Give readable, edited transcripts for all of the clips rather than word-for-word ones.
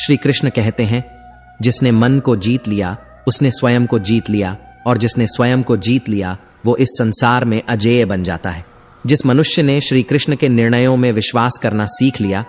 श्री कृष्ण कहते हैं, जिसने मन को जीत लिया उसने स्वयं को जीत लिया, और जिसने स्वयं को जीत लिया वो इस संसार में अजेय बन जाता है। जिस मनुष्य ने श्री कृष्ण के निर्णयों में विश्वास करना सीख लिया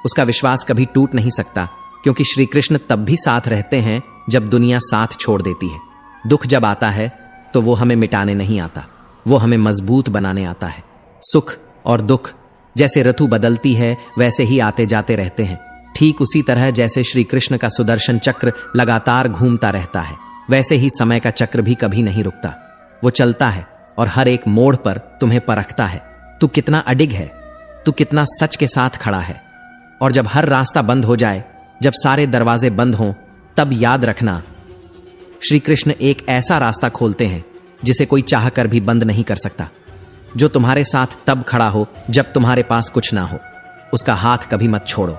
उसका विश्वास कभी टूट नहीं सकता, क्योंकि श्री कृष्ण तब भी साथ रहते हैं जब दुनिया साथ छोड़ देती है। दुख जब आता है तो वो हमें मिटाने नहीं आता, वो हमें मजबूत बनाने आता है। सुख और दुख जैसे ऋतु बदलती है वैसे ही आते जाते रहते हैं। ठीक उसी तरह जैसे श्री कृष्ण का सुदर्शन चक्र लगातार घूमता रहता है, वैसे ही समय का चक्र भी कभी नहीं रुकता। वो चलता है और हर एक मोड़ पर तुम्हें परखता है, तू कितना अडिग है, तू कितना सच के साथ खड़ा है। और जब हर रास्ता बंद हो जाए, जब सारे दरवाजे बंद हों, तब याद रखना श्री कृष्ण एक ऐसा रास्ता खोलते हैं जिसे कोई चाह कर भी बंद नहीं कर सकता। जो तुम्हारे साथ तब खड़ा हो जब तुम्हारे पास कुछ ना हो, उसका हाथ कभी मत छोड़ो।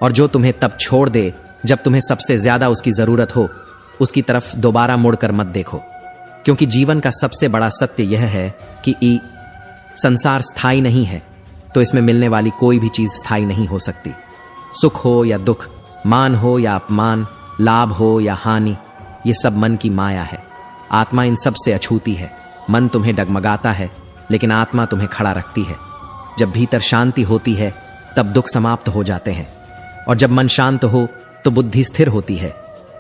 और जो तुम्हें तब छोड़ दे जब तुम्हें सबसे ज्यादा उसकी जरूरत हो, उसकी तरफ दोबारा मुड़कर मत देखो। क्योंकि जीवन का सबसे बड़ा सत्य यह है कि संसार स्थायी नहीं है, तो इसमें मिलने वाली कोई भी चीज स्थायी नहीं हो सकती। सुख हो या दुख, मान हो या अपमान, लाभ हो या हानि, ये सब मन की माया है। आत्मा इन सब से अछूती है। मन तुम्हें डगमगाता है, लेकिन आत्मा तुम्हें खड़ा रखती है। जब भीतर शांति होती है तब दुख समाप्त हो जाते हैं, और जब मन शांत हो तो बुद्धि स्थिर होती है,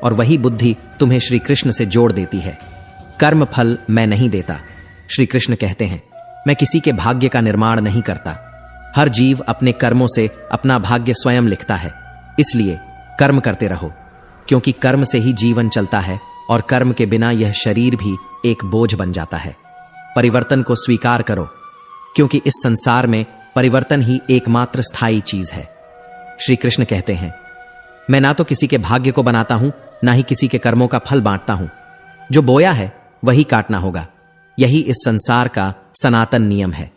और वही बुद्धि तुम्हें श्री कृष्ण से जोड़ देती है। कर्म फल मैं नहीं देता, श्री कृष्ण कहते हैं। मैं किसी के भाग्य का निर्माण नहीं करता। हर जीव अपने कर्मों से अपना भाग्य स्वयं लिखता है। इसलिए कर्म करते रहो, क्योंकि कर्म से ही जीवन चलता है, और कर्म के बिना यह शरीर भी एक बोझ बन जाता है। परिवर्तन को स्वीकार करो, क्योंकि इस संसार में परिवर्तन ही एकमात्र स्थायी चीज है। श्री कृष्ण कहते हैं, मैं ना तो किसी के भाग्य को बनाता हूं, ना ही किसी के कर्मों का फल बांटता हूं। जो बोया है वही काटना होगा। यही इस संसार का सनातन नियम है।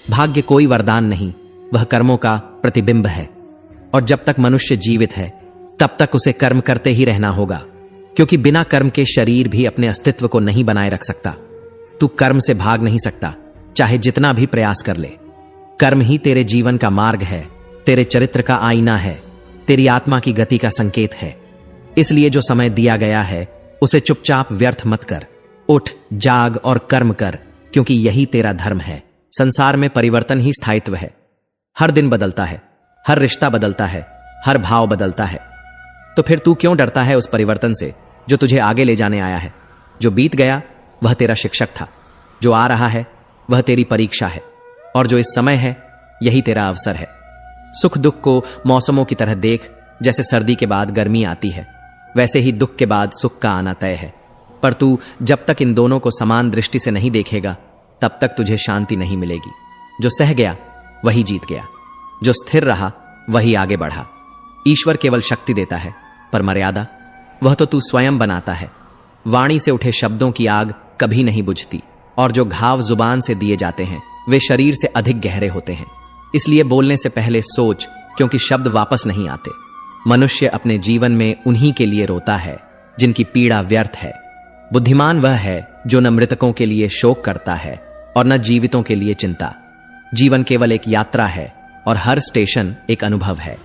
भाग्य कोई वरदान नहीं, वह कर्मों का प्रतिबिंब है। और जब तक मनुष्य जीवित है तब तक उसे कर्म करते ही रहना होगा, क्योंकि बिना कर्म के शरीर भी अपने अस्तित्व को नहीं बनाए रख सकता। तू कर्म से भाग नहीं सकता, चाहे जितना भी प्रयास कर ले। कर्म ही तेरे जीवन का मार्ग है, तेरे चरित्र का आईना है, तेरी आत्मा की गति का संकेत है। इसलिए जो समय दिया गया है उसे चुपचाप व्यर्थ मत कर। उठ, जाग और कर्म कर, क्योंकि यही तेरा धर्म है। संसार में परिवर्तन ही स्थायित्व है। हर दिन बदलता है, हर रिश्ता बदलता है, हर भाव बदलता है। तो फिर तू क्यों डरता है उस परिवर्तन से जो तुझे आगे ले जाने आया है? जो बीत गया वह तेरा शिक्षक था, जो आ रहा है वह तेरी परीक्षा है, और जो इस समय है यही तेरा अवसर है। सुख दुख को मौसमों की तरह देख। जैसे सर्दी के बाद गर्मी आती है, वैसे ही दुख के बाद सुख का आना तय है। पर तू जब तक इन दोनों को समान दृष्टि से नहीं देखेगा तब तक तुझे शांति नहीं मिलेगी। जो सह गया वही जीत गया, जो स्थिर रहा वही आगे बढ़ा। ईश्वर केवल शक्ति देता है, पर मर्यादा वह तो तू स्वयं बनाता है। वाणी से उठे शब्दों की आग कभी नहीं बुझती, और जो घाव जुबान से दिए जाते हैं वे शरीर से अधिक गहरे होते हैं। इसलिए बोलने से पहले सोच, क्योंकि शब्द वापस नहीं आते। मनुष्य अपने जीवन में उन्हीं के लिए रोता है जिनकी पीड़ा व्यर्थ है। बुद्धिमान वह है जो न मृतकों के लिए शोक करता है और न जीवितों के लिए चिंता। जीवन केवल एक यात्रा है, और हर स्टेशन एक अनुभव है।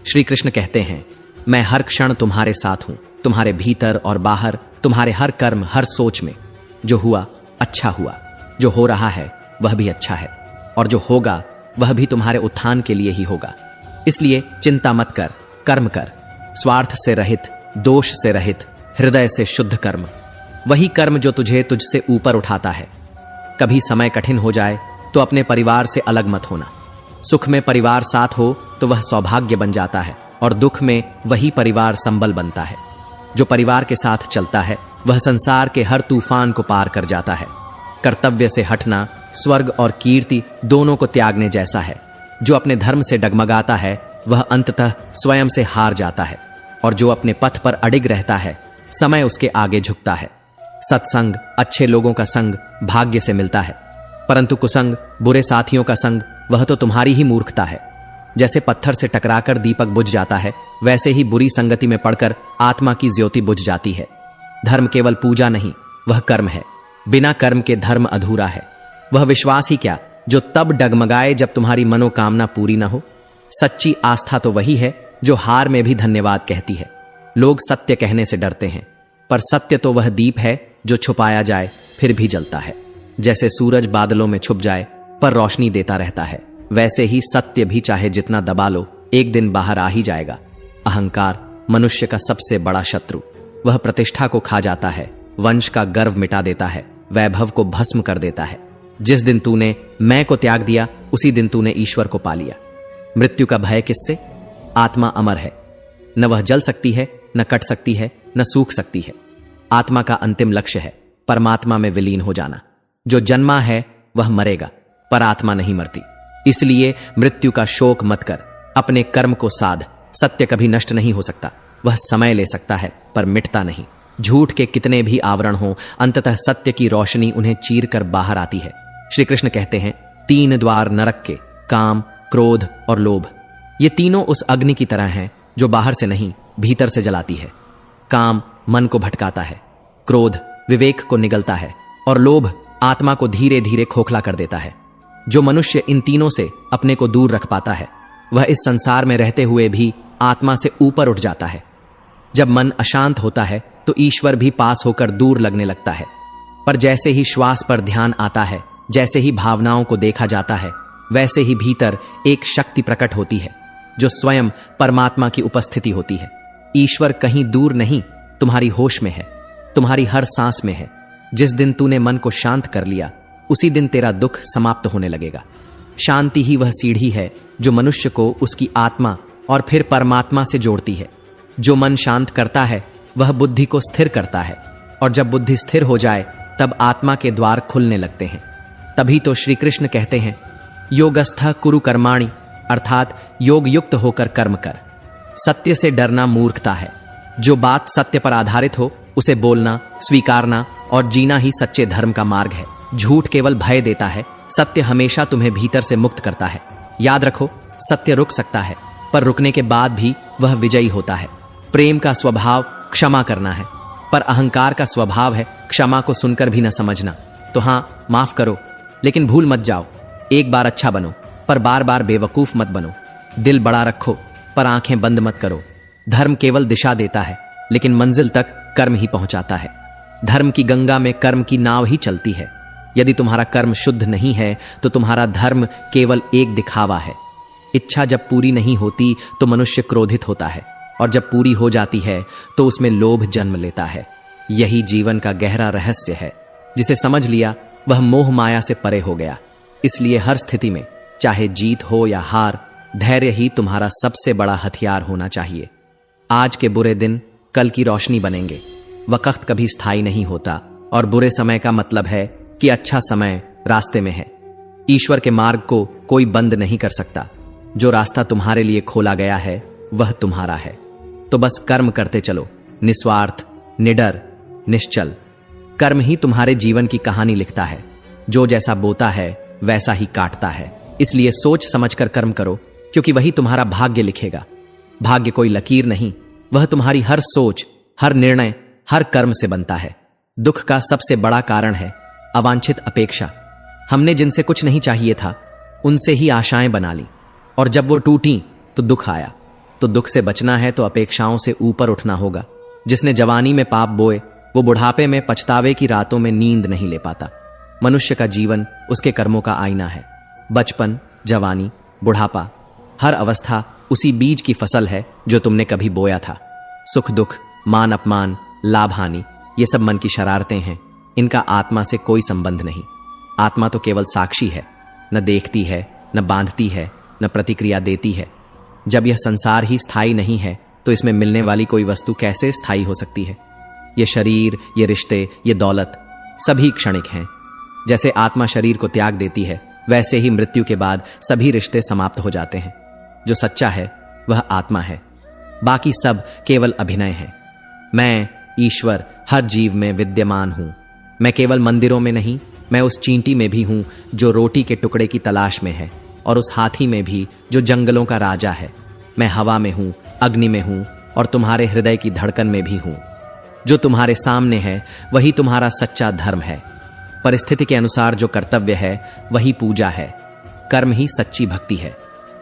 श्री कृष्ण कहते हैं, मैं हर क्षण तुम्हारे साथ हूं, तुम्हारे भीतर और बाहर, तुम्हारे हर कर्म, हर सोच में। जो हुआ अच्छा हुआ, जो हो रहा है वह भी अच्छा है, और जो होगा वह भी तुम्हारे उत्थान के लिए ही होगा। इसलिए चिंता मत कर, कर्म कर। स्वार्थ से रहित, दोष से रहित, हृदय से शुद्ध कर्म। वही कर्म जो तुझे तुझसे ऊपर उठाता है। कभी समय कठिन हो जाए तो अपने परिवार से अलग मत होना। सुख में परिवार साथ हो तो वह सौभाग्य बन जाता है, और दुख में वही परिवार संबल बनता है। जो परिवार के साथ चलता है वह संसार के हर तूफान को पार कर जाता है। कर्तव्य से हटना स्वर्ग और कीर्ति दोनों को त्यागने जैसा है। जो अपने धर्म से डगमगाता है वह अंततः स्वयं से हार जाता है, और जो अपने पथ पर अडिग रहता है समय उसके आगे झुकता है। सत्संग, अच्छे लोगों का संग भाग्य से मिलता है, परंतु कुसंग, बुरे साथियों का संग, वह तो तुम्हारी ही मूर्खता है। जैसे पत्थर से टकराकर दीपक बुझ जाता है, वैसे ही बुरी संगति में पड़कर आत्मा की ज्योति बुझ जाती है। धर्म केवल पूजा नहीं, वह कर्म है। बिना कर्म के धर्म अधूरा है। वह विश्वास ही क्या जो तब डगमगाए जब तुम्हारी मनोकामना पूरी न हो। सच्ची आस्था तो वही है जो हार में भी धन्यवाद कहती है। लोग सत्य कहने से डरते हैं, पर सत्य तो वह दीप है जो छुपाया जाए फिर भी जलता है। जैसे सूरज बादलों में छुप जाए पर रोशनी देता रहता है, वैसे ही सत्य भी चाहे जितना दबा लो एक दिन बाहर आ ही जाएगा। अहंकार मनुष्य का सबसे बड़ा शत्रु। वह प्रतिष्ठा को खा जाता है, वंश का गर्व मिटा देता है, वैभव को भस्म कर देता है। जिस दिन तूने मैं को त्याग दिया उसी दिन तूने ईश्वर को पा लिया। मृत्यु का भय किससे? आत्मा अमर है, न वह जल सकती है, न कट सकती है, न सूख सकती है। आत्मा का अंतिम लक्ष्य है परमात्मा में विलीन हो जाना। जो जन्मा है वह मरेगा, पर आत्मा नहीं मरती। इसलिए मृत्यु का शोक मत कर, अपने कर्म को साध। सत्य कभी नष्ट नहीं हो सकता, वह समय ले सकता है पर मिटता नहीं। झूठ के कितने भी आवरण हों, अंततः सत्य की रोशनी उन्हें चीर कर बाहर आती है। श्री कृष्ण कहते हैं, 3 द्वार नरक के, काम, क्रोध और लोभ। ये तीनों उस अग्नि की तरह हैं जो बाहर से नहीं भीतर से जलाती है। काम मन को भटकाता है, क्रोध विवेक को निगलता है और लोभ आत्मा को धीरे धीरे खोखला कर देता है। जो मनुष्य इन तीनों से अपने को दूर रख पाता है वह इस संसार में रहते हुए भी आत्मा से ऊपर उठ जाता है। जब मन अशांत होता है तो ईश्वर भी पास होकर दूर लगने लगता है, पर जैसे ही श्वास पर ध्यान आता है, जैसे ही भावनाओं को देखा जाता है, वैसे ही भीतर एक शक्ति प्रकट होती है जो स्वयं परमात्मा की उपस्थिति होती है। ईश्वर कहीं दूर नहीं, तुम्हारी होश में है, तुम्हारी हर सांस में है। जिस दिन तूने मन को शांत कर लिया उसी दिन तेरा दुख समाप्त होने लगेगा। शांति ही वह सीढ़ी है जो मनुष्य को उसकी आत्मा और फिर परमात्मा से जोड़ती है। जो मन शांत करता है वह बुद्धि को स्थिर करता है, और जब बुद्धि स्थिर हो जाए तब आत्मा के द्वार खुलने लगते हैं। तभी तो श्री कृष्ण कहते हैं, योगस्थ कुरु कर्माणि, अर्थात योग युक्त होकर कर्म कर। सत्य से डरना मूर्खता है। जो बात सत्य पर आधारित हो उसे बोलना, स्वीकारना और जीना ही सच्चे धर्म का मार्ग है। झूठ केवल भय देता है, सत्य हमेशा तुम्हें भीतर से मुक्त करता है। याद रखो, सत्य रुक सकता है पर रुकने के बाद भी वह विजयी होता है। प्रेम का स्वभाव क्षमा करना है, पर अहंकार का स्वभाव है क्षमा को सुनकर भी न समझना। तो हाँ, माफ करो लेकिन भूल मत जाओ। एक बार अच्छा बनो पर बार बार बेवकूफ मत बनो। दिल बड़ा रखो पर आंखें बंद मत करो। धर्म केवल दिशा देता है लेकिन मंजिल तक कर्म ही पहुंचाता है। धर्म की गंगा में कर्म की नाव ही चलती है। यदि तुम्हारा कर्म शुद्ध नहीं है तो तुम्हारा धर्म केवल एक दिखावा है। इच्छा जब पूरी नहीं होती तो मनुष्य क्रोधित होता है, और जब पूरी हो जाती है तो उसमें लोभ जन्म लेता है। यही जीवन का गहरा रहस्य है। जिसे समझ लिया वह मोह माया से परे हो गया। इसलिए हर स्थिति में, चाहे जीत हो या हार, धैर्य ही तुम्हारा सबसे बड़ा हथियार होना चाहिए। आज के बुरे दिन कल की रोशनी बनेंगे। वक्त कभी स्थायी नहीं होता, और बुरे समय का मतलब है कि अच्छा समय रास्ते में है। ईश्वर के मार्ग को कोई बंद नहीं कर सकता। जो रास्ता तुम्हारे लिए खोला गया है वह तुम्हारा है। तो बस कर्म करते चलो, निस्वार्थ, निडर, निश्चल। कर्म ही तुम्हारे जीवन की कहानी लिखता है। जो जैसा बोता है वैसा ही काटता है। इसलिए सोच समझकर कर्म करो, क्योंकि वही तुम्हारा भाग्य लिखेगा। भाग्य कोई लकीर नहीं, वह तुम्हारी हर सोच, हर निर्णय, हर कर्म से बनता है। दुख का सबसे बड़ा कारण है अवांछित अपेक्षा। हमने जिनसे कुछ नहीं चाहिए था उनसे ही आशाएं बना ली, और जब वो टूटी तो दुख आया। तो दुख से बचना है तो अपेक्षाओं से ऊपर उठना होगा। जिसने जवानी में पाप बोए वो बुढ़ापे में पछतावे की रातों में नींद नहीं ले पाता। मनुष्य का जीवन उसके कर्मों का आईना है। बचपन, जवानी, बुढ़ापा, हर अवस्था उसी बीज की फसल है जो तुमने कभी बोया था। सुख दुख, मान अपमान, लाभ हानि, ये सब मन की शरारतें हैं। इनका आत्मा से कोई संबंध नहीं। आत्मा तो केवल साक्षी है, न देखती है, न बांधती है, न प्रतिक्रिया देती है। जब यह संसार ही स्थायी नहीं है तो इसमें मिलने वाली कोई वस्तु कैसे स्थायी हो सकती है? ये शरीर, ये रिश्ते, ये दौलत सभी क्षणिक हैं। जैसे आत्मा शरीर को त्याग देती है वैसे ही मृत्यु के बाद सभी रिश्ते समाप्त हो जाते हैं। जो सच्चा है वह आत्मा है, बाकी सब केवल अभिनय है। मैं ईश्वर हर जीव में विद्यमान हूं। मैं केवल मंदिरों में नहीं, मैं उस चींटी में भी हूं जो रोटी के टुकड़े की तलाश में है, और उस हाथी में भी जो जंगलों का राजा है। मैं हवा में हूं, अग्नि में हूं, और तुम्हारे हृदय की धड़कन में भी हूं। जो तुम्हारे सामने है वही तुम्हारा सच्चा धर्म है। परिस्थिति के अनुसार जो कर्तव्य है वही पूजा है। कर्म ही सच्ची भक्ति है।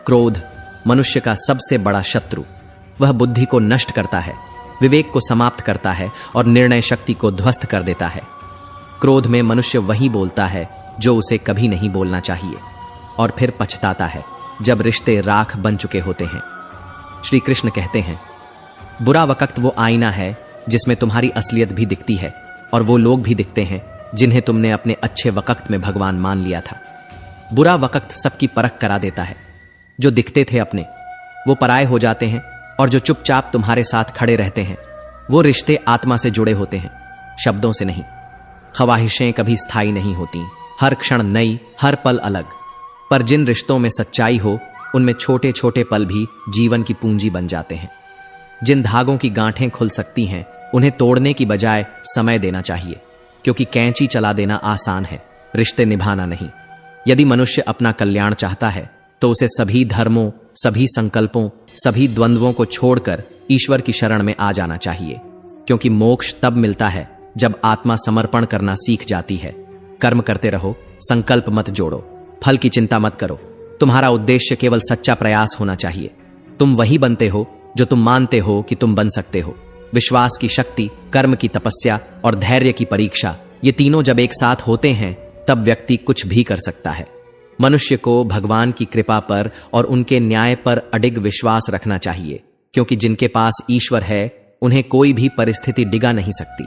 क्रोध मनुष्य का सबसे बड़ा शत्रु। वह बुद्धि को नष्ट करता है, विवेक को समाप्त करता है और निर्णय शक्ति को ध्वस्त कर देता है। क्रोध में मनुष्य वही बोलता है जो उसे कभी नहीं बोलना चाहिए और फिर पछताता है जब रिश्ते राख बन चुके होते हैं। श्री कृष्ण कहते हैं, बुरा वक्त वो आईना है जिसमें तुम्हारी असलियत भी दिखती है और वो लोग भी दिखते हैं जिन्हें तुमने अपने अच्छे वक्त में भगवान मान लिया था। बुरा वक्त सबकी परख करा देता है। जो दिखते थे अपने वो पराये हो जाते हैं और जो चुपचाप तुम्हारे साथ खड़े रहते हैं वो रिश्ते आत्मा से जुड़े होते हैं, शब्दों से नहीं। ख्वाहिशें कभी स्थायी नहीं होती, हर क्षण नई, हर पल अलग। पर जिन रिश्तों में सच्चाई हो उनमें छोटे छोटे पल भी जीवन की पूंजी बन जाते हैं। जिन धागों की गांठें खुल सकती हैं उन्हें तोड़ने की बजाय समय देना चाहिए, क्योंकि कैंची चला देना आसान है, रिश्ते निभाना नहीं। यदि मनुष्य अपना कल्याण चाहता है तो उसे सभी धर्मों, सभी संकल्पों, सभी द्वंद्वों को छोड़कर ईश्वर की शरण में आ जाना चाहिए, क्योंकि मोक्ष तब मिलता है जब आत्मा समर्पण करना सीख जाती है। कर्म करते रहो, संकल्प मत जोड़ो, फल की चिंता मत करो। तुम्हारा उद्देश्य केवल सच्चा प्रयास होना चाहिए। तुम वही बनते हो जो तुम मानते हो कि तुम बन सकते हो। विश्वास की शक्ति, कर्म की तपस्या और धैर्य की परीक्षा, ये तीनों जब एक साथ होते हैं तब व्यक्ति कुछ भी कर सकता है। मनुष्य को भगवान की कृपा पर और उनके न्याय पर अडिग विश्वास रखना चाहिए, क्योंकि जिनके पास ईश्वर है उन्हें कोई भी परिस्थिति डिगा नहीं सकती।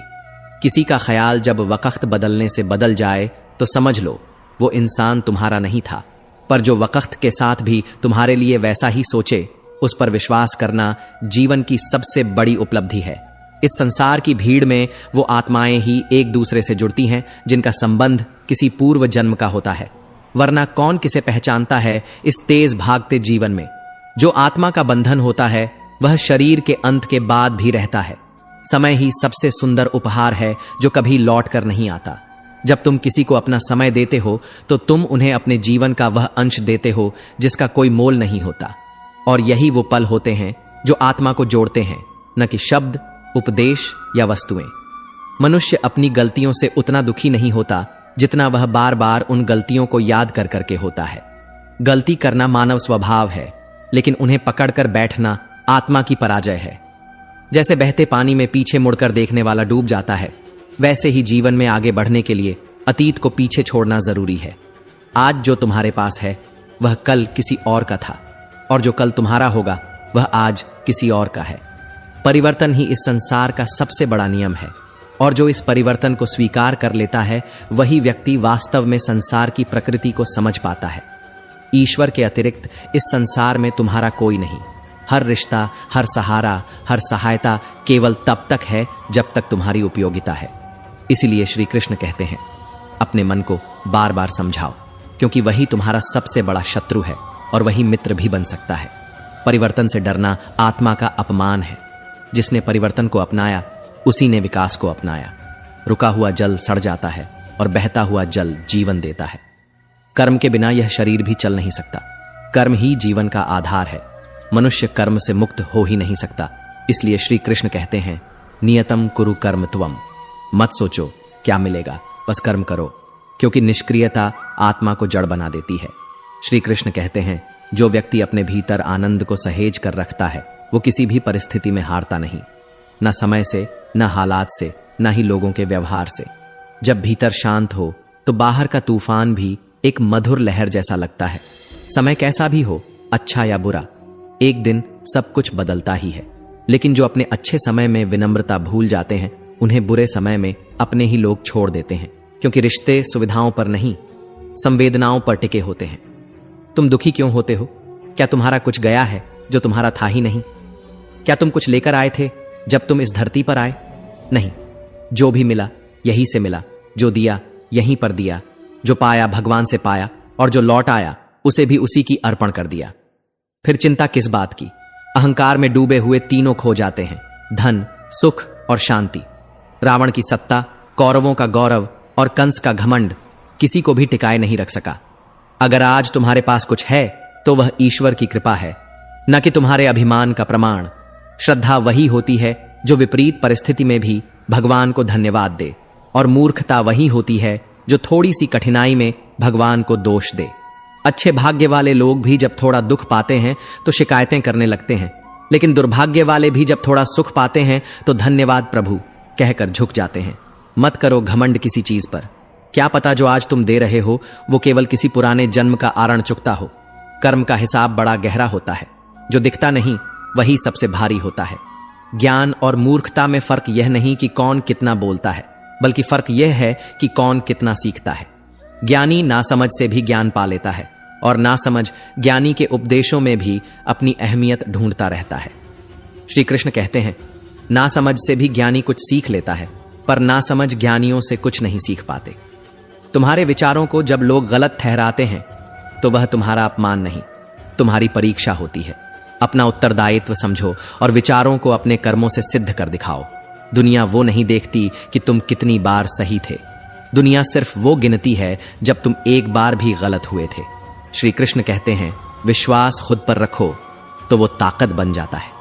किसी का ख्याल जब वक्त बदलने से बदल जाए तो समझ लो वो इंसान तुम्हारा नहीं था, पर जो वक्त के साथ भी तुम्हारे लिए वैसा ही सोचे, उस पर विश्वास करना जीवन की सबसे बड़ी उपलब्धि है। इस संसार की भीड़ में वो आत्माएं ही एक दूसरे से जुड़ती हैं जिनका संबंध किसी पूर्व जन्म का होता है, वरना कौन किसे पहचानता है इस तेज भागते जीवन में। जो आत्मा का बंधन होता है वह शरीर के अंत के बाद भी रहता है। समय ही सबसे सुंदर उपहार है जो कभी लौट कर नहीं आता। जब तुम किसी को अपना समय देते हो तो तुम उन्हें अपने जीवन का वह अंश देते हो जिसका कोई मोल नहीं होता, और यही वो पल होते हैं जो आत्मा को जोड़ते हैं, न कि शब्द, उपदेश या वस्तुएं। मनुष्य अपनी गलतियों से उतना दुखी नहीं होता जितना वह बार बार उन गलतियों को याद कर करके होता है। गलती करना मानव स्वभाव है, लेकिन उन्हें पकड़कर बैठना आत्मा की पराजय है। जैसे बहते पानी में पीछे मुड़कर देखने वाला डूब जाता है, वैसे ही जीवन में आगे बढ़ने के लिए अतीत को पीछे छोड़ना जरूरी है। आज जो तुम्हारे पास है वह कल किसी और का था, और जो कल तुम्हारा होगा वह आज किसी और का है। परिवर्तन ही इस संसार का सबसे बड़ा नियम है, और जो इस परिवर्तन को स्वीकार कर लेता है वही व्यक्ति वास्तव में संसार की प्रकृति को समझ पाता है। ईश्वर के अतिरिक्त इस संसार में तुम्हारा कोई नहीं। हर रिश्ता, हर सहारा, हर सहायता केवल तब तक है जब तक तुम्हारी उपयोगिता है। इसीलिए श्री कृष्ण कहते हैं, अपने मन को बार बार समझाओ, क्योंकि वही तुम्हारा सबसे बड़ा शत्रु है और वही मित्र भी बन सकता है। परिवर्तन से डरना आत्मा का अपमान है। जिसने परिवर्तन को अपनाया उसी ने विकास को अपनाया। रुका हुआ जल सड़ जाता है और बहता हुआ जल जीवन देता है। कर्म के बिना यह शरीर भी चल नहीं सकता। कर्म ही जीवन का आधार है। मनुष्य कर्म से मुक्त हो ही नहीं सकता। इसलिए श्री कृष्ण कहते हैं, नियतम कुरु कर्म त्वम। मत सोचो क्या मिलेगा, बस कर्म करो, क्योंकि निष्क्रियता आत्मा को जड़ बना देती है। श्री कृष्ण कहते हैं, जो व्यक्ति अपने भीतर आनंद को सहेज कर रखता है वो किसी भी परिस्थिति में हारता नहीं, न समय से, न हालात से, न ही लोगों के व्यवहार से। जब भीतर शांत हो तो बाहर का तूफान भी एक मधुर लहर जैसा लगता है। समय कैसा भी हो, अच्छा या बुरा, एक दिन सब कुछ बदलता ही है। लेकिन जो अपने अच्छे समय में विनम्रता भूल जाते हैं उन्हें बुरे समय में अपने ही लोग छोड़ देते हैं, क्योंकि रिश्ते सुविधाओं पर नहीं, संवेदनाओं पर टिके होते हैं। तुम दुखी क्यों होते हो? क्या तुम्हारा कुछ गया है जो तुम्हारा था ही नहीं? क्या तुम कुछ लेकर आए थे जब तुम इस धरती पर आए? नहीं, जो भी मिला यहीं से मिला, जो दिया यहीं पर दिया, जो पाया भगवान से पाया, और जो लौट आया उसे भी उसी की अर्पण कर दिया। फिर चिंता किस बात की? अहंकार में डूबे हुए तीनों खो जाते हैं, धन, सुख और शांति। रावण की सत्ता, कौरवों का गौरव और कंस का घमंड किसी को भी टिकाए नहीं रख सका। अगर आज तुम्हारे पास कुछ है तो वह ईश्वर की कृपा है, न कि तुम्हारे अभिमान का प्रमाण। श्रद्धा वही होती है जो विपरीत परिस्थिति में भी भगवान को धन्यवाद दे, और मूर्खता वही होती है जो थोड़ी सी कठिनाई में भगवान को दोष दे। अच्छे भाग्य वाले लोग भी जब थोड़ा दुख पाते हैं तो शिकायतें करने लगते हैं, लेकिन दुर्भाग्य वाले भी जब थोड़ा सुख पाते हैं तो धन्यवाद प्रभु कहकर झुक जाते हैं। मत करो घमंड किसी चीज पर। क्या पता जो आज तुम दे रहे हो वो केवल किसी पुराने जन्म का आरण चुकता हो। कर्म का हिसाब बड़ा गहरा होता है, जो दिखता नहीं वही सबसे भारी होता है। ज्ञान और मूर्खता में फर्क यह नहीं कि कौन कितना बोलता है, बल्कि फर्क यह है कि कौन कितना सीखता है। ज्ञानी नासमझ से भी ज्ञान पा लेता है और नासमझ ज्ञानी के उपदेशों में भी अपनी अहमियत ढूंढता रहता है। श्री कृष्ण कहते हैं, नासमझ से भी ज्ञानी कुछ सीख लेता है, पर नासमझ ज्ञानियों से कुछ नहीं सीख पाते। तुम्हारे विचारों को जब लोग गलत ठहराते हैं तो वह तुम्हारा अपमान नहीं, तुम्हारी परीक्षा होती है। अपना उत्तरदायित्व समझो और विचारों को अपने कर्मों से सिद्ध कर दिखाओ। दुनिया वो नहीं देखती कि तुम कितनी बार सही थे, दुनिया सिर्फ वो गिनती है जब तुम एक बार भी गलत हुए थे। श्री कृष्ण कहते हैं, विश्वास खुद पर रखो तो वो ताकत बन जाता है,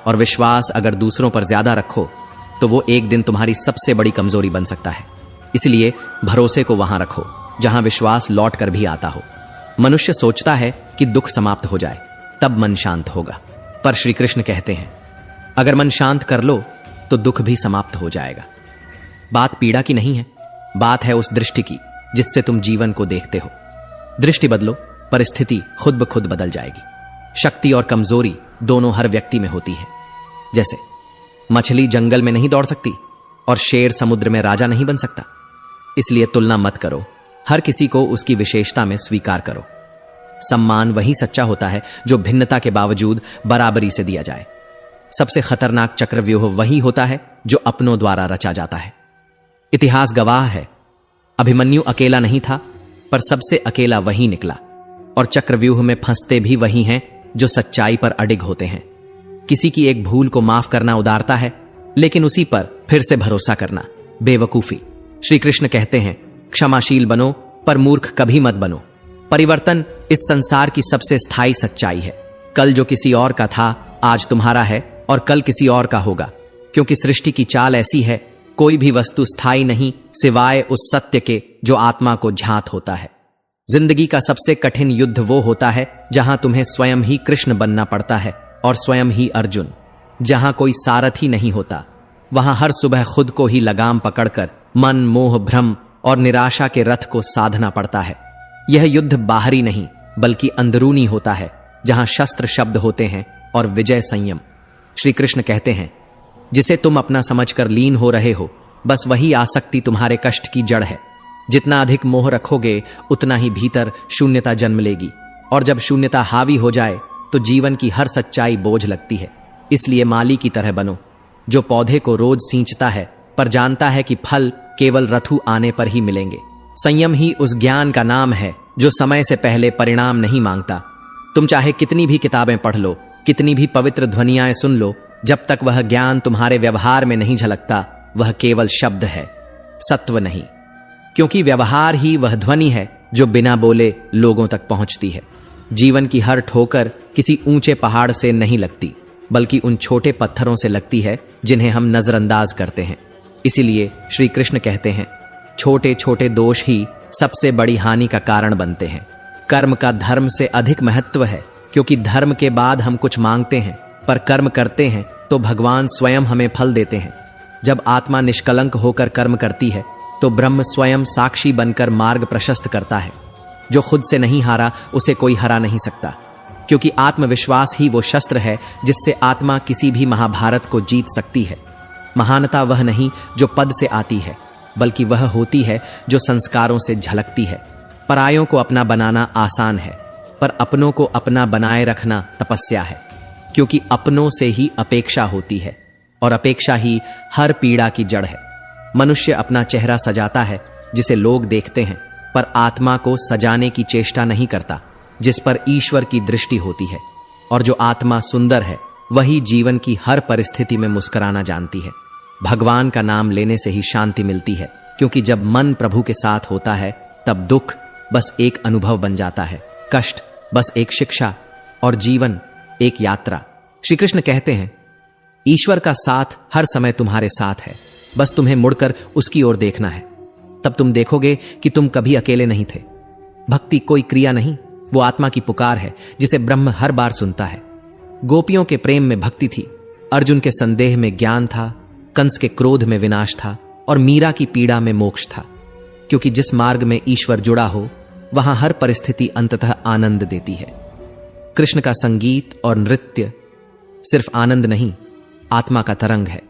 और विश्वास अगर दूसरों पर ज्यादा रखो तो वो एक दिन तुम्हारी सबसे बड़ी कमजोरी बन सकता है। इसलिए भरोसे को वहां रखो जहां विश्वास लौट कर भी आता हो। मनुष्य सोचता है कि दुख समाप्त हो जाए तब मन शांत होगा, पर श्री कृष्ण कहते हैं, अगर मन शांत कर लो तो दुख भी समाप्त हो जाएगा। बात पीड़ा की नहीं है, बात है उस दृष्टि की जिससे तुम जीवन को देखते हो। दृष्टि बदलो, परिस्थिति खुद ब खुद बदल जाएगी। शक्ति और कमजोरी दोनों हर व्यक्ति में होती है। जैसे मछली जंगल में नहीं दौड़ सकती और शेर समुद्र में राजा नहीं बन सकता। इसलिए तुलना मत करो, हर किसी को उसकी विशेषता में स्वीकार करो। सम्मान वही सच्चा होता है जो भिन्नता के बावजूद बराबरी से दिया जाए। सबसे खतरनाक चक्रव्यूह वही होता है जो अपनों द्वारा रचा जाता है। इतिहास गवाह है, अभिमन्यु अकेला नहीं था, पर सबसे अकेला वही निकला। और चक्रव्यूह में फंसते भी वही हैं जो सच्चाई पर अडिग होते हैं। किसी की एक भूल को माफ करना उदारता है, लेकिन उसी पर फिर से भरोसा करना बेवकूफी। श्री कृष्ण कहते हैं, क्षमाशील बनो पर मूर्ख कभी मत बनो। परिवर्तन इस संसार की सबसे स्थायी सच्चाई है। कल जो किसी और का था आज तुम्हारा है और कल किसी और का होगा, क्योंकि सृष्टि की चाल ऐसी है, कोई भी वस्तु स्थायी नहीं सिवाय उस सत्य के जो आत्मा को झांत होता है। जिंदगी का सबसे कठिन युद्ध वो होता है जहां तुम्हें स्वयं ही कृष्ण बनना पड़ता है और स्वयं ही अर्जुन। जहां कोई सारथी नहीं होता, वहां हर सुबह खुद को ही लगाम पकड़कर मन, मोह, भ्रम और निराशा के रथ को साधना पड़ता है। यह युद्ध बाहरी नहीं बल्कि अंदरूनी होता है, जहां शस्त्र शब्द होते हैं और विजय संयम। श्री कृष्ण कहते हैं, जिसे तुम अपना समझकर लीन हो रहे हो, बस वही आसक्ति तुम्हारे कष्ट की जड़ है। जितना अधिक मोह रखोगे उतना ही भीतर शून्यता जन्म लेगी, और जब शून्यता हावी हो जाए तो जीवन की हर सच्चाई बोझ लगती है। इसलिए माली की तरह बनो, जो पौधे को रोज सींचता है पर जानता है कि फल केवल ऋतु आने पर ही मिलेंगे। संयम ही उस ज्ञान का नाम है जो समय से पहले परिणाम नहीं मांगता। तुम चाहे कितनी भी किताबें पढ़ लो, कितनी भी पवित्र ध्वनियाएं सुन लो, जब तक वह ज्ञान तुम्हारे व्यवहार में नहीं झलकता, वह केवल शब्द है, सत्व नहीं। क्योंकि व्यवहार ही वह ध्वनि है जो बिना बोले लोगों तक पहुंचती है। जीवन की हर ठोकर किसी ऊंचे पहाड़ से नहीं लगती, बल्कि उन छोटे पत्थरों से लगती है जिन्हें हम नजरअंदाज करते हैं। इसीलिए श्री कृष्ण कहते हैं, छोटे छोटे दोष ही सबसे बड़ी हानि का कारण बनते हैं। कर्म का धर्म से अधिक महत्व है, क्योंकि धर्म के बाद हम कुछ मांगते हैं, पर कर्म करते हैं तो भगवान स्वयं हमें फल देते हैं। जब आत्मा निष्कलंक होकर कर्म करती है तो ब्रह्म स्वयं साक्षी बनकर मार्ग प्रशस्त करता है। जो खुद से नहीं हारा उसे कोई हरा नहीं सकता, क्योंकि आत्मविश्वास ही वो शस्त्र है जिससे आत्मा किसी भी महाभारत को जीत सकती है। महानता वह नहीं जो पद से आती है, बल्कि वह होती है जो संस्कारों से झलकती है। परायों को अपना बनाना आसान है, पर अपनों को अपना बनाए रखना तपस्या है, क्योंकि अपनों से ही अपेक्षा होती है और अपेक्षा ही हर पीड़ा की जड़ है। मनुष्य अपना चेहरा सजाता है जिसे लोग देखते हैं, पर आत्मा को सजाने की चेष्टा नहीं करता जिस पर ईश्वर की दृष्टि होती है। और जो आत्मा सुंदर है वही जीवन की हर परिस्थिति में मुस्कुराना जानती है। भगवान का नाम लेने से ही शांति मिलती है, क्योंकि जब मन प्रभु के साथ होता है तब दुख बस एक अनुभव बन जाता है, कष्ट बस एक शिक्षा और जीवन एक यात्रा। श्री कृष्ण कहते हैं, ईश्वर का साथ हर समय तुम्हारे साथ है, बस तुम्हें मुड़कर उसकी ओर देखना है। तब तुम देखोगे कि तुम कभी अकेले नहीं थे। भक्ति कोई क्रिया नहीं, वो आत्मा की पुकार है जिसे ब्रह्म हर बार सुनता है। गोपियों के प्रेम में भक्ति थी, अर्जुन के संदेह में ज्ञान था, कंस के क्रोध में विनाश था और मीरा की पीड़ा में मोक्ष था। क्योंकि जिस मार्ग में ईश्वर जुड़ा हो वहां हर परिस्थिति अंततः आनंद देती है। कृष्ण का संगीत और नृत्य सिर्फ आनंद नहीं, आत्मा का तरंग है,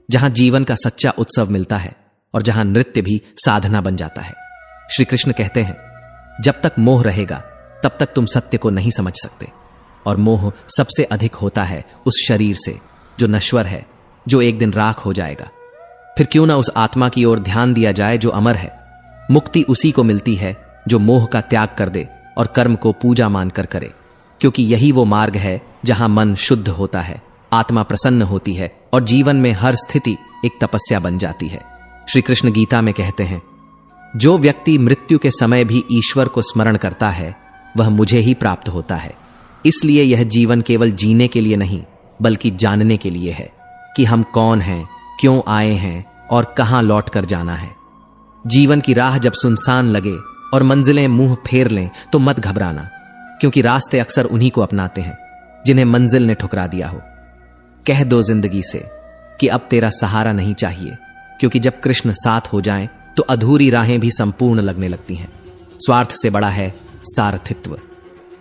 जहां जीवन का सच्चा उत्सव मिलता है और जहां नृत्य भी साधना बन जाता है। श्री कृष्ण कहते हैं, जब तक मोह रहेगा तब तक तुम सत्य को नहीं समझ सकते, और मोह सबसे अधिक होता है उस शरीर से जो नश्वर है, जो एक दिन राख हो जाएगा। फिर क्यों ना उस आत्मा की ओर ध्यान दिया जाए जो अमर है। मुक्ति उसी को मिलती है जो मोह का त्याग कर दे और कर्म को पूजा मानकर करे, क्योंकि यही वो मार्ग है जहां मन शुद्ध होता है, आत्मा प्रसन्न होती है और जीवन में हर स्थिति एक तपस्या बन जाती है। श्री कृष्ण गीता में कहते हैं, जो व्यक्ति मृत्यु के समय भी ईश्वर को स्मरण करता है वह मुझे ही प्राप्त होता है। इसलिए यह जीवन केवल जीने के लिए नहीं बल्कि जानने के लिए है कि हम कौन हैं, क्यों आए हैं और कहां लौट कर जाना है। जीवन की राह जब सुनसान लगे और मंजिलें मुंह फेर लें तो मत घबराना, क्योंकि रास्ते अक्सर उन्हीं को अपनाते हैं जिन्हें मंजिल ने ठुकरा दिया हो। कह दो जिंदगी से कि अब तेरा सहारा नहीं चाहिए, क्योंकि जब कृष्ण साथ हो जाएं तो अधूरी राहें भी संपूर्ण लगने लगती हैं। स्वार्थ से बड़ा है सारथित्व।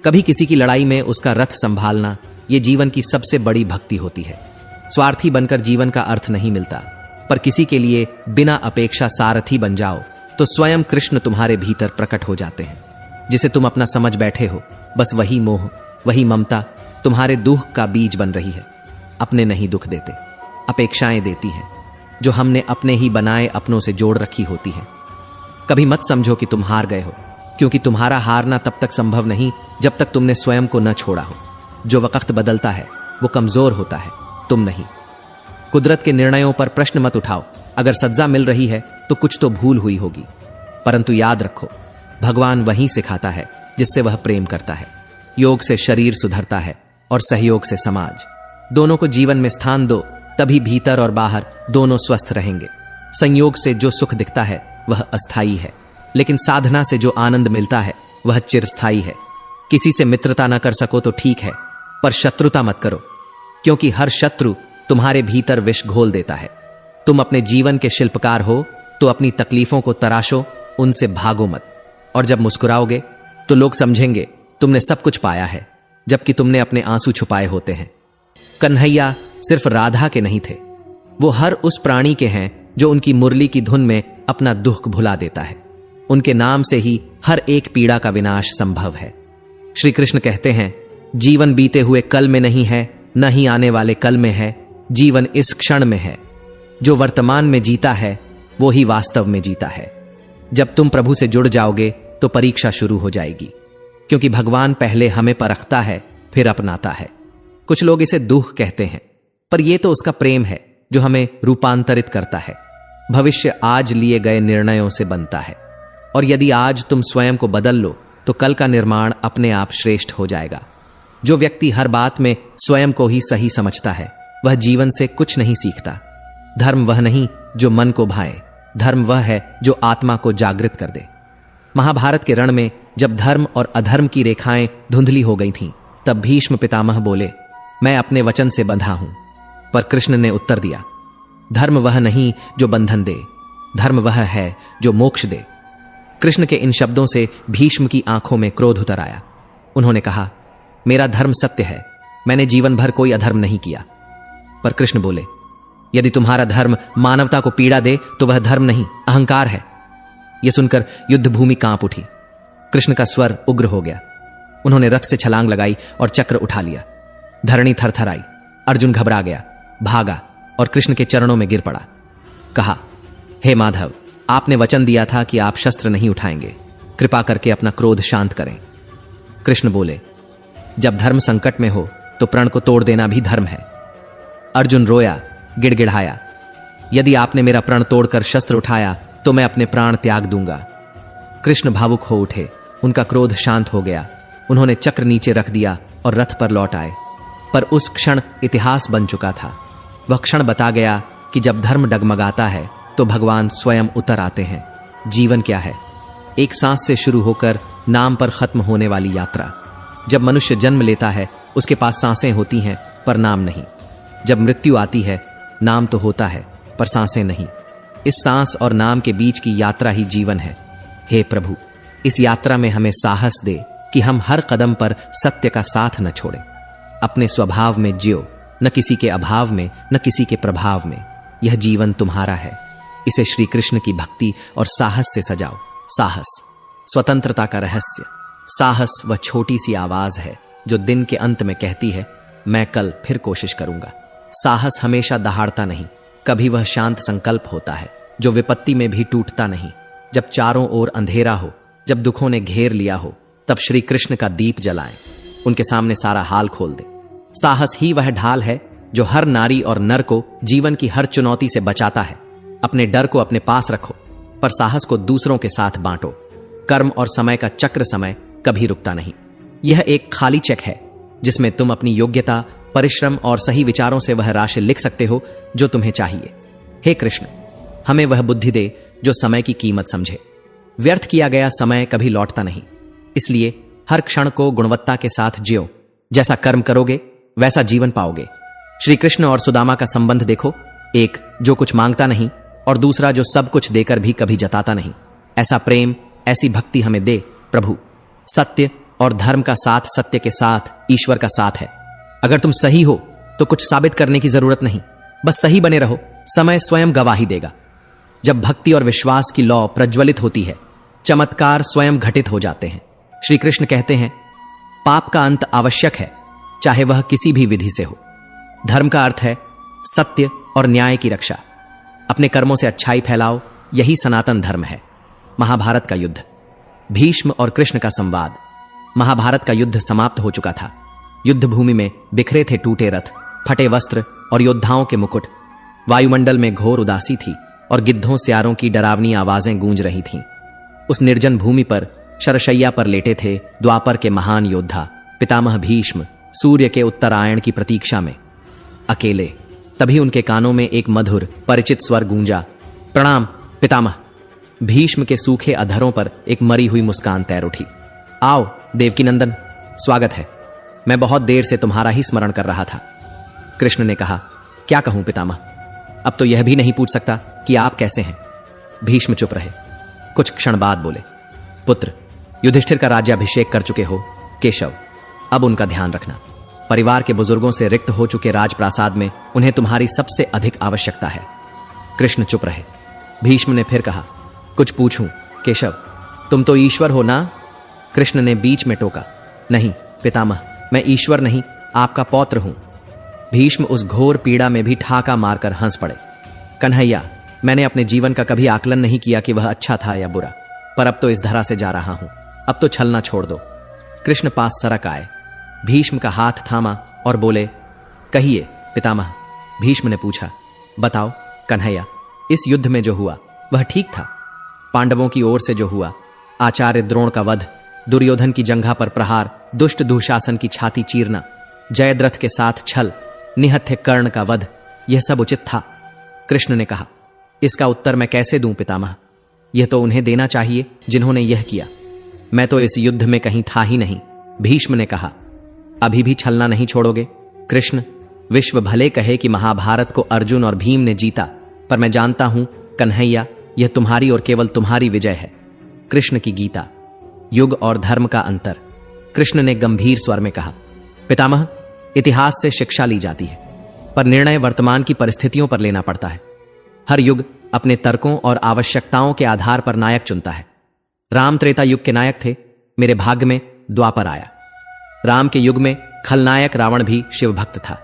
कभी किसी की लड़ाई में उसका रथ संभालना ये जीवन की सबसे बड़ी भक्ति होती है। स्वार्थी बनकर जीवन का अर्थ नहीं मिलता, पर किसी के लिए बिना अपेक्षा सारथी बन जाओ तो स्वयं कृष्ण तुम्हारे भीतर प्रकट हो जाते हैं। जिसे तुम अपना समझ बैठे हो, बस वही मोह, वही ममता तुम्हारे दुख का बीज बन रही है। अपने नहीं दुख देते, अपेक्षाएं देती हैं जो हमने अपने ही बनाए अपनों से जोड़ रखी होती हैं। कभी मत समझो कि तुम हार गए हो, क्योंकि तुम्हारा हारना तब तक संभव नहीं जब तक तुमने स्वयं को न छोड़ा हो। जो वक्त बदलता है वो कमजोर होता है, तुम नहीं। कुदरत के निर्णयों पर प्रश्न मत उठाओ। अगर सज्जा मिल रही है तो कुछ तो भूल हुई होगी, परंतु याद रखो, भगवान वहीं सिखाता है जिससे वह प्रेम करता है। योग से शरीर सुधरता है और सहयोग से समाज। दोनों को जीवन में स्थान दो, तभी भीतर और बाहर दोनों स्वस्थ रहेंगे। संयोग से जो सुख दिखता है वह अस्थाई है, लेकिन साधना से जो आनंद मिलता है वह चिरस्थाई है। किसी से मित्रता न कर सको तो ठीक है, पर शत्रुता मत करो, क्योंकि हर शत्रु तुम्हारे भीतर विष घोल देता है। तुम अपने जीवन के शिल्पकार हो तो अपनी तकलीफों को तराशो, उनसे भागो मत। और जब मुस्कुराओगे तो लोग समझेंगे तुमने सब कुछ पाया है, जबकि तुमने अपने आंसू छुपाए होते हैं। कन्हैया सिर्फ राधा के नहीं थे, वो हर उस प्राणी के हैं जो उनकी मुरली की धुन में अपना दुख भुला देता है। उनके नाम से ही हर एक पीड़ा का विनाश संभव है। श्री कृष्ण कहते हैं, जीवन बीते हुए कल में नहीं है, न ही आने वाले कल में है। जीवन इस क्षण में है। जो वर्तमान में जीता है वो ही वास्तव में जीता है। जब तुम प्रभु से जुड़ जाओगे तो परीक्षा शुरू हो जाएगी, क्योंकि भगवान पहले हमें परखता है फिर अपनाता है। कुछ लोग इसे दुख कहते हैं, पर यह तो उसका प्रेम है जो हमें रूपांतरित करता है। भविष्य आज लिए गए निर्णयों से बनता है, और यदि आज तुम स्वयं को बदल लो तो कल का निर्माण अपने आप श्रेष्ठ हो जाएगा। जो व्यक्ति हर बात में स्वयं को ही सही समझता है वह जीवन से कुछ नहीं सीखता। धर्म वह नहीं जो मन को भाए, धर्म वह है जो आत्मा को जागृत कर दे। महाभारत के रण में जब धर्म और अधर्म की रेखाएं धुंधली हो गई थीं, तब भीष्म पितामह बोले, मैं अपने वचन से बंधा हूं। पर कृष्ण ने उत्तर दिया, धर्म वह नहीं जो बंधन दे, धर्म वह है जो मोक्ष दे। कृष्ण के इन शब्दों से भीष्म की आंखों में क्रोध उतर आया। उन्होंने कहा, मेरा धर्म सत्य है, मैंने जीवन भर कोई अधर्म नहीं किया। पर कृष्ण बोले, यदि तुम्हारा धर्म मानवता को पीड़ा दे तो वह धर्म नहीं, अहंकार है। यह सुनकर युद्ध भूमि कांप उठी। कृष्ण का स्वर उग्र हो गया। उन्होंने रथ से छलांग लगाई और चक्र उठा लिया। धरणी थरथराई। अर्जुन घबरा गया, भागा और कृष्ण के चरणों में गिर पड़ा। कहा, हे माधव, आपने वचन दिया था कि आप शस्त्र नहीं उठाएंगे, कृपा करके अपना क्रोध शांत करें। कृष्ण बोले, जब धर्म संकट में हो तो प्रण को तोड़ देना भी धर्म है। अर्जुन रोया, गिड़गिड़ाया, यदि आपने मेरा प्रण तोड़कर शस्त्र उठाया तो मैं अपने प्राण त्याग दूंगा। कृष्ण भावुक हो उठे, उनका क्रोध शांत हो गया। उन्होंने चक्र नीचे रख दिया और रथ पर लौट आए। पर उस क्षण इतिहास बन चुका था। वह क्षण बता गया कि जब धर्म डगमगाता है तो भगवान स्वयं उतर आते हैं। जीवन क्या है? एक सांस से शुरू होकर नाम पर खत्म होने वाली यात्रा। जब मनुष्य जन्म लेता है उसके पास सांसें होती हैं पर नाम नहीं। जब मृत्यु आती है नाम तो होता है पर सांसें नहीं। इस सांस और नाम के बीच की यात्रा ही जीवन है। हे प्रभु, इस यात्रा में हमें साहस दे कि हम हर कदम पर सत्य का साथ न छोड़ें। अपने स्वभाव में जियो, न किसी के अभाव में, न किसी के प्रभाव में। यह जीवन तुम्हारा है, इसे श्री कृष्ण की भक्ति और साहस से सजाओ। साहस स्वतंत्रता का रहस्य। साहस वह छोटी सी आवाज है जो दिन के अंत में कहती है, मैं कल फिर कोशिश करूंगा। साहस हमेशा दहाड़ता नहीं, कभी वह शांत संकल्प होता है जो विपत्ति में भी टूटता नहीं। जब चारों ओर अंधेरा हो, जब दुखों ने घेर लिया हो, तब श्री कृष्ण का दीप जलाएं, उनके सामने सारा हाल खोल दे। साहस ही वह ढाल है जो हर नारी और नर को जीवन की हर चुनौती से बचाता है। अपने डर को अपने पास रखो, पर साहस को दूसरों के साथ बांटो। कर्म और समय का चक्र समय कभी रुकता नहीं। यह एक खाली चेक है जिसमें तुम अपनी योग्यता, परिश्रम और सही विचारों से वह राशि लिख सकते हो जो तुम्हें चाहिए। हे कृष्ण, हमें वह बुद्धि दे जो समय की कीमत समझे। व्यर्थ किया गया समय कभी लौटता नहीं, इसलिए हर क्षण को गुणवत्ता के साथ जियो। जैसा कर्म करोगे वैसा जीवन पाओगे। श्री कृष्ण और सुदामा का संबंध देखो, एक जो कुछ मांगता नहीं और दूसरा जो सब कुछ देकर भी कभी जताता नहीं। ऐसा प्रेम, ऐसी भक्ति हमें दे प्रभु। सत्य और धर्म का साथ सत्य के साथ ईश्वर का साथ है। अगर तुम सही हो तो कुछ साबित करने की जरूरत नहीं, बस सही बने रहो, समय स्वयं गवाही देगा। जब भक्ति और विश्वास की लौ प्रज्वलित होती है, चमत्कार स्वयं घटित हो जाते हैं। श्री कृष्ण कहते हैं, पाप का अंत आवश्यक है, चाहे वह किसी भी विधि से हो। धर्म का अर्थ है सत्य और न्याय की रक्षा। अपने कर्मों से अच्छाई फैलाओ, यही सनातन धर्म है। महाभारत का युद्ध। भीष्म और कृष्ण का संवाद। महाभारत का युद्ध समाप्त हो चुका था। युद्ध भूमि में बिखरे थे टूटे रथ, फटे वस्त्र और योद्धाओं के मुकुट। वायुमंडल में घोर उदासी थी और गिद्धों स्यारों की डरावनी आवाजें गूंज रही थीं। उस निर्जन भूमि पर शरशैया पर लेटे थे द्वापर के महान योद्धा पितामह भीष्म, सूर्य के उत्तरायण की प्रतीक्षा में अकेले। तभी उनके कानों में एक मधुर परिचित स्वर गूंजा, प्रणाम पितामह। भीष्म के सूखे अधरों पर एक मरी हुई मुस्कान तैर उठी। आओ देवकीनंदन, स्वागत है। मैं बहुत देर से तुम्हारा ही स्मरण कर रहा था। कृष्ण ने कहा, क्या कहूं पितामह, अब तो यह भी नहीं पूछ सकता कि आप कैसे हैं। भीष्म चुप रहे। कुछ क्षण बाद बोले, पुत्र, युधिष्ठिर का राज्याभिषेक कर चुके हो केशव, अब उनका ध्यान रखना। परिवार के बुजुर्गों से रिक्त हो चुके राजप्रासाद में उन्हें तुम्हारी सबसे अधिक आवश्यकता है। कृष्ण चुप रहे। भीष्म ने फिर कहा, कुछ पूछूं केशव, तुम तो ईश्वर हो ना? कृष्ण ने बीच में टोका, नहीं पितामह, मैं ईश्वर नहीं, आपका पौत्र हूं। भीष्म उस घोर पीड़ा में भी ठाका मारकर हंस पड़े। कन्हैया, मैंने अपने जीवन का कभी आकलन नहीं किया कि वह अच्छा था या बुरा, पर अब तो इस धरा से जा रहा हूं, अब तो छलना छोड़ दो। कृष्ण पास सरक आए, भीष्म का हाथ थामा और बोले, कहिए पितामह। भीष्म ने पूछा, बताओ कन्हैया, इस युद्ध में जो हुआ वह ठीक था? पांडवों की ओर से जो हुआ, आचार्य द्रोण का वध, दुर्योधन की जंघा पर प्रहार, दुष्ट दुशासन की छाती चीरना, जयद्रथ के साथ छल, निहत्थे कर्ण का वध, यह सब उचित था? कृष्ण ने कहा, इसका उत्तर मैं कैसे दूं पितामह? यह तो उन्हें देना चाहिए जिन्होंने यह किया। मैं तो इस युद्ध में कहीं था ही नहीं। भीष्म ने कहा, अभी भी छलना नहीं छोड़ोगे? कृष्ण, विश्व भले कहे कि महाभारत को अर्जुन और भीम ने जीता, पर मैं जानता हूं कन्हैया, यह तुम्हारी और केवल तुम्हारी विजय है। कृष्ण की गीता। युग और धर्म का अंतर। कृष्ण ने गंभीर स्वर में कहा, पितामह, इतिहास से शिक्षा ली जाती है, पर निर्णय वर्तमान की परिस्थितियों पर लेना पड़ता है। हर युग अपने तर्कों और आवश्यकताओं के आधार पर नायक चुनता है। राम त्रेता युग के नायक थे, मेरे भाग्य में द्वापर आया। राम के युग में खलनायक रावण भी शिव भक्त था।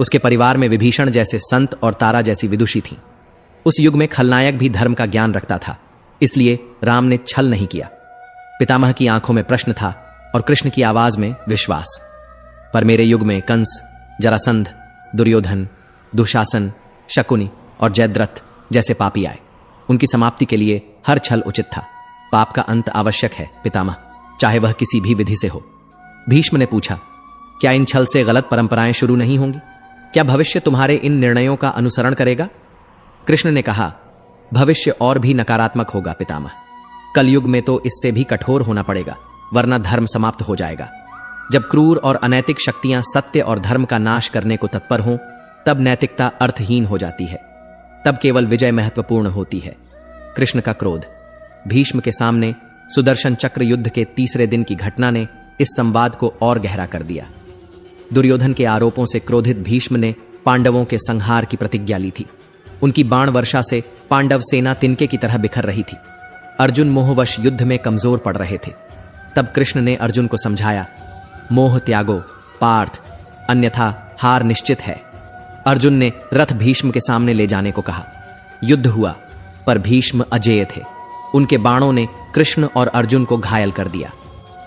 उसके परिवार में विभीषण जैसे संत और तारा जैसी विदुषी थी। उस युग में खलनायक भी धर्म का ज्ञान रखता था, इसलिए राम ने छल नहीं किया। पितामह की आंखों में प्रश्न था और कृष्ण की आवाज में विश्वास। पर मेरे युग में कंस, जरासंध, दुर्योधन, दुशासन, शकुनी और जयद्रथ जैसे पापी आए। उनकी समाप्ति के लिए हर छल उचित था। पाप का अंत आवश्यक है पितामह, चाहे वह किसी भी विधि से हो। भीष्म ने पूछा, क्या इन छल से गलत परंपराएं शुरू नहीं होंगी? क्या भविष्य तुम्हारे इन निर्णयों का अनुसरण करेगा? कृष्ण ने कहा, भविष्य और भी नकारात्मक होगा पितामह। कलयुग में तो इससे भी कठोर होना पड़ेगा, वरना धर्म समाप्त हो जाएगा। जब क्रूर और अनैतिक शक्तियां सत्य और धर्म का नाश करने को तत्पर हों, तब नैतिकता अर्थहीन हो जाती है। तब केवल विजय महत्वपूर्ण होती है। कृष्ण का क्रोध। भीष्म के सामने सुदर्शन चक्र युद्ध के तीसरे दिन की घटना ने इस संवाद को और गहरा कर दिया। दुर्योधन के आरोपों से क्रोधित भीष्म ने पांडवों के संहार की प्रतिज्ञा ली थी। उनकी बाण वर्षा से पांडव सेना तिनके की तरह बिखर रही थी। अर्जुन मोहवश युद्ध में कमजोर पड़ रहे थे। तब कृष्ण ने अर्जुन को समझाया, मोह त्यागो पार्थ, अन्यथा हार निश्चित है। अर्जुन ने रथ भीष्म के सामने ले जाने को कहा। युद्ध हुआ, पर भीष्म अजेय थे। उनके बाणों ने कृष्ण और अर्जुन को घायल कर दिया।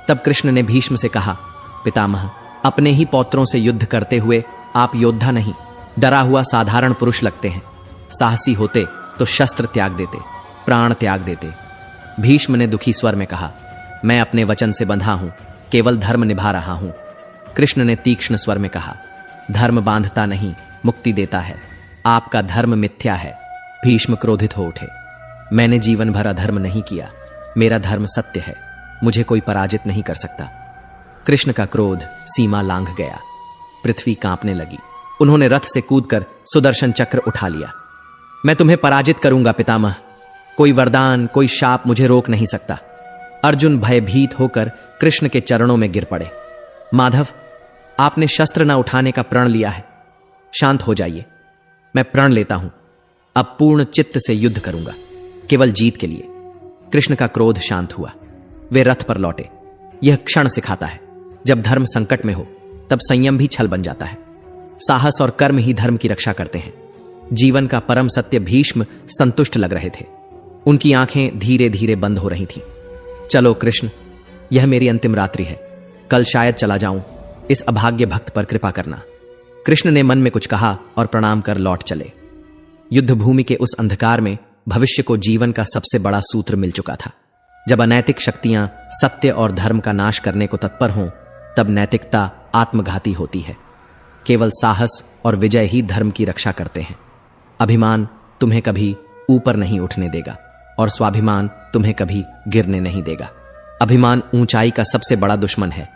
तब कृष्ण ने भीष्म से कहा, पितामह, अपने ही पौत्रों से युद्ध करते हुए आप योद्धा नहीं, डरा हुआ साधारण पुरुष लगते हैं। साहसी होते तो शस्त्र त्याग देते, प्राण त्याग देते। भीष्म ने दुखी स्वर में कहा, मैं अपने वचन से बंधा हूं, केवल धर्म निभा रहा हूं। कृष्ण ने तीक्ष्ण स्वर में कहा, धर्म बांधता नहीं, मुक्ति देता है। आपका धर्म मिथ्या है। भीष्म क्रोधित हो उठे। मैंने जीवन भर अधर्म नहीं किया, मेरा धर्म सत्य है, मुझे कोई पराजित नहीं कर सकता। कृष्ण का क्रोध सीमा लांघ गया। पृथ्वी कांपने लगी। उन्होंने रथ से कूदकर सुदर्शन चक्र उठा लिया। मैं तुम्हें पराजित करूंगा पितामह, कोई वरदान, कोई शाप मुझे रोक नहीं सकता। अर्जुन भयभीत होकर कृष्ण के चरणों में गिर पड़े। माधव, आपने शस्त्र न उठाने का प्रण लिया है, शांत हो जाइए। मैं प्रण लेता हूं, अब पूर्ण चित्त से युद्ध करूंगा, केवल जीत के लिए। कृष्ण का क्रोध शांत हुआ। वे रथ पर लौटे। यह क्षण सिखाता है, जब धर्म संकट में हो तब संयम भी छल बन जाता है। साहस और कर्म ही धर्म की रक्षा करते हैं। जीवन का परम सत्य भीष्म संतुष्ट लग रहे थे। उनकी आंखें धीरे धीरे बंद हो रही थीं। चलो कृष्ण, यह मेरी अंतिम रात्रि है, कल शायद चला जाऊं, इस अभाग्य भक्त पर कृपा करना। कृष्ण ने मन में कुछ कहा और प्रणाम कर लौट चले। युद्ध भूमि के उस अंधकार में भविष्य को जीवन का सबसे बड़ा सूत्र मिल चुका था। जब अनैतिक शक्तियां सत्य और धर्म का नाश करने को तत्पर हों, तब नैतिकता आत्मघाती होती है। केवल साहस और विजय ही धर्म की रक्षा करते हैं। अभिमान तुम्हें कभी ऊपर नहीं उठने देगा और स्वाभिमान तुम्हें कभी गिरने नहीं देगा। अभिमान ऊंचाई का सबसे बड़ा दुश्मन है,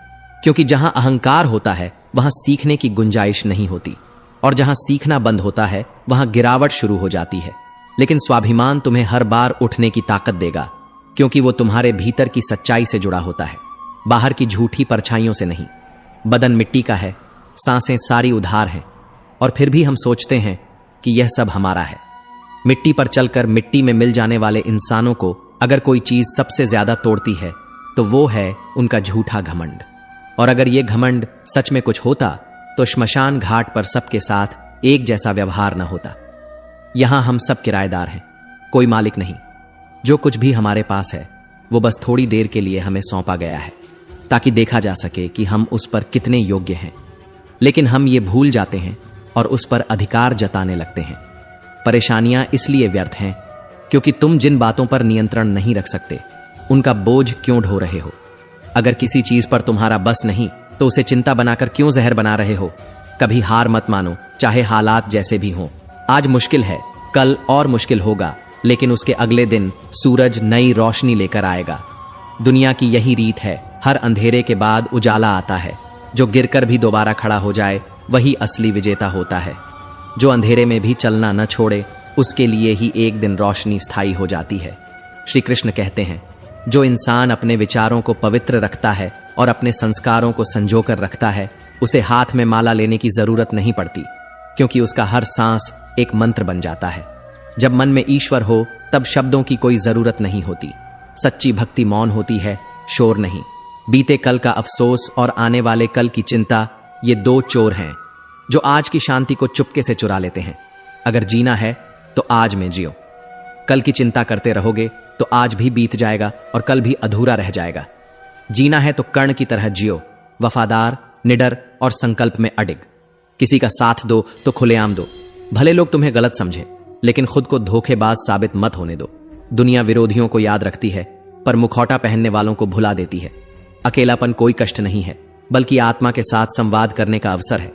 क्योंकि जहां अहंकार होता है वहां सीखने की गुंजाइश नहीं होती, और जहां सीखना बंद होता है वहां गिरावट शुरू हो जाती है। लेकिन स्वाभिमान तुम्हें हर बार उठने की ताकत देगा, क्योंकि वो तुम्हारे भीतर की सच्चाई से जुड़ा होता है, बाहर की झूठी परछाइयों से नहीं। बदन मिट्टी का है, सांसें सारी उधार हैं, और फिर भी हम सोचते हैं कि यह सब हमारा है। मिट्टी पर चलकर मिट्टी में मिल जाने वाले इंसानों को अगर कोई चीज सबसे ज्यादा तोड़ती है तो वो है उनका झूठा घमंड। और अगर ये घमंड सच में कुछ होता तो श्मशान घाट पर सबके साथ एक जैसा व्यवहार न होता। यहां हम सब किराएदार हैं, कोई मालिक नहीं। जो कुछ भी हमारे पास है वो बस थोड़ी देर के लिए हमें सौंपा गया है, ताकि देखा जा सके कि हम उस पर कितने योग्य हैं। लेकिन हम ये भूल जाते हैं और उस पर अधिकार जताने लगते हैं। परेशानियां इसलिए व्यर्थ हैं क्योंकि तुम जिन बातों पर नियंत्रण नहीं रख सकते उनका बोझ क्यों ढो रहे हो। अगर किसी चीज पर तुम्हारा बस नहीं तो उसे चिंता बनाकर क्यों जहर बना रहे हो। कभी हार मत मानो, चाहे हालात जैसे भी हों। आज मुश्किल है, कल और मुश्किल होगा, लेकिन उसके अगले दिन सूरज नई रोशनी लेकर आएगा। दुनिया की यही रीत है, हर अंधेरे के बाद उजाला आता है। जो गिरकर भी दोबारा खड़ा हो जाए वही असली विजेता होता है। जो अंधेरे में भी चलना न छोड़े उसके लिए ही एक दिन रोशनी स्थायी हो जाती है। श्री कृष्ण कहते हैं, जो इंसान अपने विचारों को पवित्र रखता है और अपने संस्कारों को संजोकर रखता है, उसे हाथ में माला लेने की जरूरत नहीं पड़ती, क्योंकि उसका हर सांस एक मंत्र बन जाता है। जब मन में ईश्वर हो तब शब्दों की कोई जरूरत नहीं होती। सच्ची भक्ति मौन होती है, शोर नहीं। बीते कल का अफसोस और आने वाले कल की चिंता, ये दो चोर हैं जो आज की शांति को चुपके से चुरा लेते हैं। अगर जीना है तो आज में जियो। कल की चिंता करते रहोगे तो आज भी बीत जाएगा और कल भी अधूरा रह जाएगा। जीना है तो कर्ण की तरह जियो, वफादार, निडर और संकल्प में अडिग। किसी का साथ दो तो खुलेआम दो। भले लोग तुम्हें गलत समझें, लेकिन खुद को धोखेबाज साबित मत होने दो। दुनिया विरोधियों को याद रखती है, पर मुखौटा पहनने वालों को भुला देती है। अकेलापन कोई कष्ट नहीं है, बल्कि आत्मा के साथ संवाद करने का अवसर है।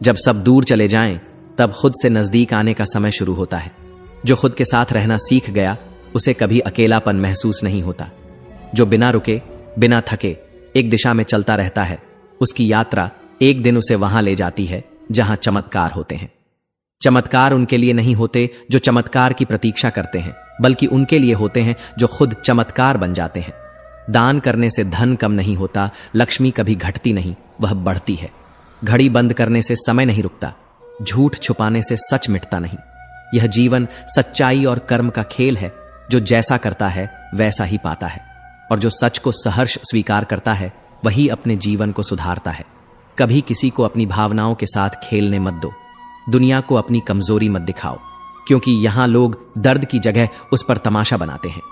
जब सब दूर चले जाएं, तब खुद से नजदीक आने का समय शुरू होता है। जो खुद के साथ रहना सीख गया उसे कभी अकेलापन महसूस नहीं होता। जो बिना रुके, बिना थके एक दिशा में चलता रहता है, उसकी यात्रा एक दिन उसे वहां ले जाती है जहां चमत्कार होते हैं। चमत्कार उनके लिए नहीं होते जो चमत्कार की प्रतीक्षा करते हैं, बल्कि उनके लिए होते हैं जो खुद चमत्कार बन जाते हैं। दान करने से धन कम नहीं होता, लक्ष्मी कभी घटती नहीं, वह बढ़ती है। घड़ी बंद करने से समय नहीं रुकता, झूठ छुपाने से सच मिटता नहीं। यह जीवन सच्चाई और कर्म का खेल है। जो जैसा करता है वैसा ही पाता है, और जो सच को सहर्ष स्वीकार करता है वही अपने जीवन को सुधारता है। कभी किसी को अपनी भावनाओं के साथ खेलने मत दो। दुनिया को अपनी कमजोरी मत दिखाओ, क्योंकि यहां लोग दर्द की जगह उस पर तमाशा बनाते हैं।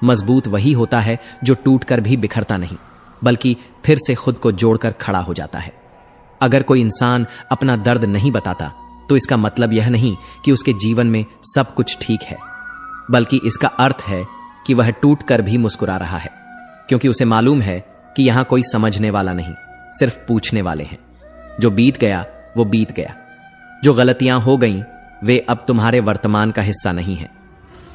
मजबूत वही होता है जो टूटकर भी बिखरता नहीं, बल्कि फिर से खुद को जोड़कर खड़ा हो जाता है। अगर कोई इंसान अपना दर्द नहीं बताता तो इसका मतलब यह नहीं कि उसके जीवन में सब कुछ ठीक है, बल्कि इसका अर्थ है कि वह टूटकर भी मुस्कुरा रहा है, क्योंकि उसे मालूम है कि यहां कोई समझने वाला नहीं, सिर्फ पूछने वाले हैं। जो बीत गया वो बीत गया। जो गलतियां हो गईं वे अब तुम्हारे वर्तमान का हिस्सा नहीं है,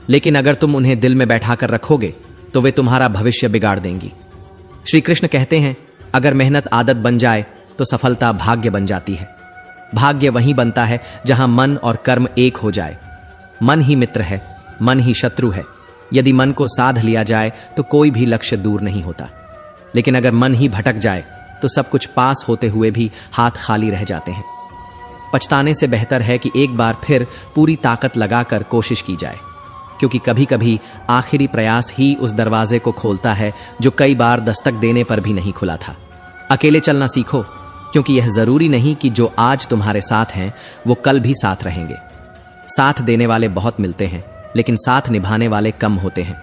लेकिन अगर तुम उन्हें दिल में बैठाकर रखोगे तो वे तुम्हारा भविष्य बिगाड़ देंगी। श्री कृष्ण कहते हैं, अगर मेहनत आदत बन जाए तो सफलता भाग्य बन जाती है। भाग्य वहीं बनता है जहां मन और कर्म एक हो जाए। मन ही मित्र है, मन ही शत्रु है। यदि मन को साध लिया जाए तो कोई भी लक्ष्य दूर नहीं होता, लेकिन अगर मन ही भटक जाए तो सब कुछ पास होते हुए भी हाथ खाली रह जाते हैं। पछताने से बेहतर है कि एक बार फिर पूरी ताकत लगाकर कोशिश की जाए, क्योंकि कभी कभी आखिरी प्रयास ही उस दरवाजे को खोलता है जो कई बार दस्तक देने पर भी नहीं खुला था। अकेले चलना सीखो, क्योंकि यह जरूरी नहीं कि जो आज तुम्हारे साथ हैं वो कल भी साथ रहेंगे। साथ देने वाले बहुत मिलते हैं, लेकिन साथ निभाने वाले कम होते हैं।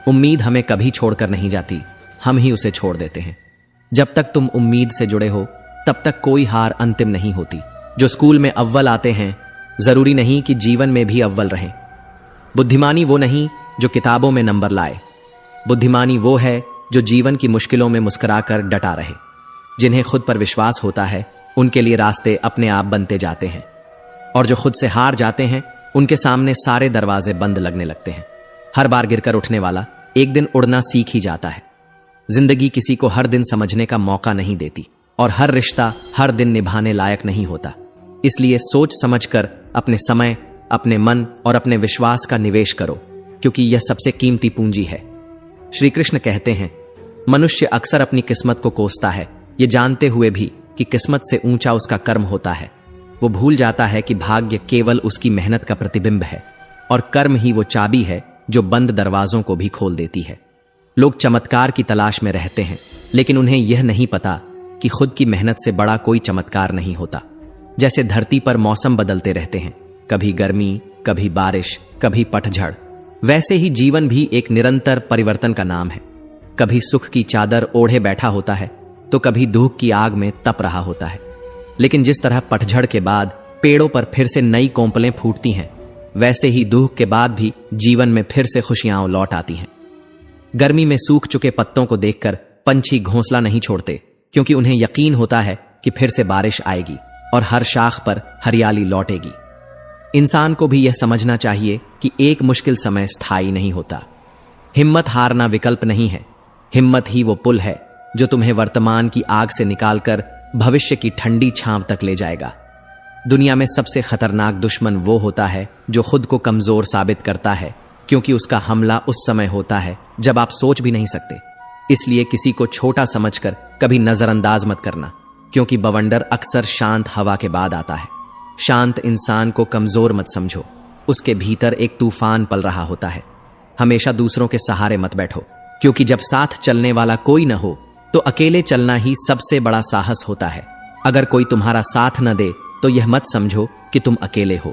उम्मीद हमें कभी छोड़कर नहीं जाती, हम ही उसे छोड़ देते हैं। जब तक तुम उम्मीद से जुड़े हो तब तक कोई हार अंतिम नहीं होती। जो स्कूल में अव्वल आते हैं जरूरी नहीं कि जीवन में भी अव्वल रहें। बुद्धिमानी वो नहीं जो किताबों में नंबर लाए, बुद्धिमानी वो है जो जीवन की मुश्किलों में मुस्कुराकर डटा रहे। जिन्हें खुद पर विश्वास होता है उनके लिए रास्ते अपने आप बनते जाते हैं, और जो खुद से हार जाते हैं उनके सामने सारे दरवाजे बंद लगने लगते हैं। हर बार गिरकर उठने वाला एक दिन उड़ना सीख ही जाता है। जिंदगी किसी को हर दिन समझने का मौका नहीं देती, और हर रिश्ता हर दिन निभाने लायक नहीं होता। इसलिए सोच समझकर अपने समय, अपने मन और अपने विश्वास का निवेश करो, क्योंकि यह सबसे कीमती पूंजी है। श्री कृष्ण कहते हैं, मनुष्य अक्सर अपनी किस्मत को कोसता है, ये जानते हुए भी कि किस्मत से ऊंचा उसका कर्म होता है। वो भूल जाता है कि भाग्य केवल उसकी मेहनत का प्रतिबिंब है, और कर्म ही वो चाबी है जो बंद दरवाजों को भी खोल देती है। लोग चमत्कार की तलाश में रहते हैं, लेकिन उन्हें यह नहीं पता कि खुद की मेहनत से बड़ा कोई चमत्कार नहीं होता। जैसे धरती पर मौसम बदलते रहते हैं, कभी गर्मी, कभी बारिश, कभी पतझड़, वैसे ही जीवन भी एक निरंतर परिवर्तन का नाम है। कभी सुख की चादर ओढ़े बैठा होता है तो कभी दुख की आग में तप रहा होता है। लेकिन जिस तरह पतझड़ के बाद पेड़ों पर फिर से नई कोंपलें फूटती हैं, वैसे ही दुख के बाद भी जीवन में फिर से खुशियां लौट आती हैं। गर्मी में सूख चुके पत्तों को देखकर पंछी घोंसला नहीं छोड़ते, क्योंकि उन्हें यकीन होता है कि फिर से बारिश आएगी और हर शाख पर हरियाली लौटेगी। इंसान को भी यह समझना चाहिए कि एक मुश्किल समय स्थायी नहीं होता। हिम्मत हारना विकल्प नहीं है। हिम्मत ही वो पुल है जो तुम्हें वर्तमान की आग से निकालकर भविष्य की ठंडी छांव तक ले जाएगा। दुनिया में सबसे खतरनाक दुश्मन वो होता है जो खुद को कमजोर साबित करता है, क्योंकि उसका हमला उस समय होता है जब आप सोच भी नहीं सकते। इसलिए किसी को छोटा समझकर कभी नजरअंदाज मत करना, क्योंकि बवंडर अक्सर शांत हवा के बाद आता है। शांत इंसान को कमजोर मत समझो, उसके भीतर एक तूफान पल रहा होता है। हमेशा दूसरों के सहारे मत बैठो, क्योंकि जब साथ चलने वाला कोई न हो तो अकेले चलना ही सबसे बड़ा साहस होता है। अगर कोई तुम्हारा साथ न दे तो यह मत समझो कि तुम अकेले हो।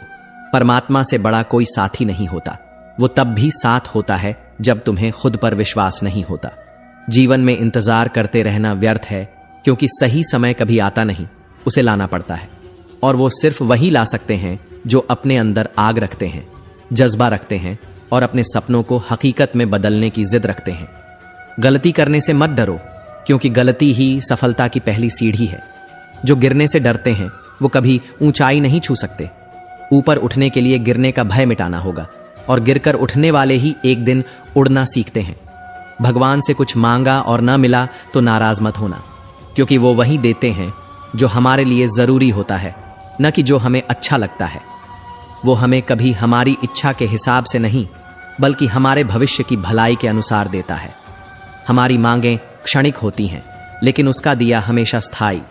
परमात्मा से बड़ा कोई साथी नहीं होता। वो तब भी साथ होता है जब तुम्हें खुद पर विश्वास नहीं होता। जीवन में इंतजार करते रहना व्यर्थ है, क्योंकि सही समय कभी आता नहीं, उसे लाना पड़ता है। और वो सिर्फ वही ला सकते हैं जो अपने अंदर आग रखते हैं, जज्बा रखते हैं और अपने सपनों को हकीकत में बदलने की जिद रखते हैं। गलती करने से मत डरो, क्योंकि गलती ही सफलता की पहली सीढ़ी है। जो गिरने से डरते हैं वो कभी ऊंचाई नहीं छू सकते। ऊपर उठने के लिए गिरने का भय मिटाना होगा, और गिरकर उठने वाले ही एक दिन उड़ना सीखते हैं। भगवान से कुछ मांगा और ना मिला तो नाराज मत होना। क्योंकि वो वही देते हैं जो हमारे लिए जरूरी होता है, न कि जो हमें अच्छा लगता है। वो हमें कभी हमारी इच्छा के हिसाब से नहीं, बल्कि हमारे भविष्य की भलाई के अनुसार देता है। हमारी मांगें क्षणिक होती हैं, लेकिन उसका दिया हमेशा स्थायी।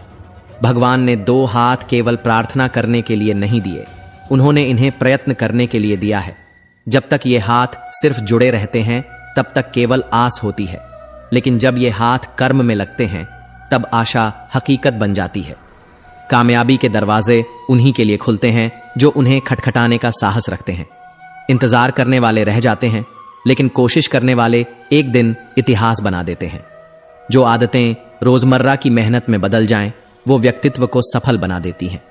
भगवान ने 2 हाथ केवल प्रार्थना करने के लिए नहीं दिए, उन्होंने इन्हें प्रयत्न करने के लिए दिया है। जब तक ये हाथ सिर्फ जुड़े रहते हैं तब तक केवल आस होती है, लेकिन जब ये हाथ कर्म में लगते हैं तब आशा हकीकत बन जाती है। कामयाबी के दरवाजे उन्हीं के लिए खुलते हैं जो उन्हें खटखटाने का साहस रखते हैं। इंतजार करने वाले रह जाते हैं, लेकिन कोशिश करने वाले एक दिन इतिहास बना देते हैं। जो आदतें रोजमर्रा की मेहनत में बदल जाएं, वो व्यक्तित्व को सफल बना देती हैं।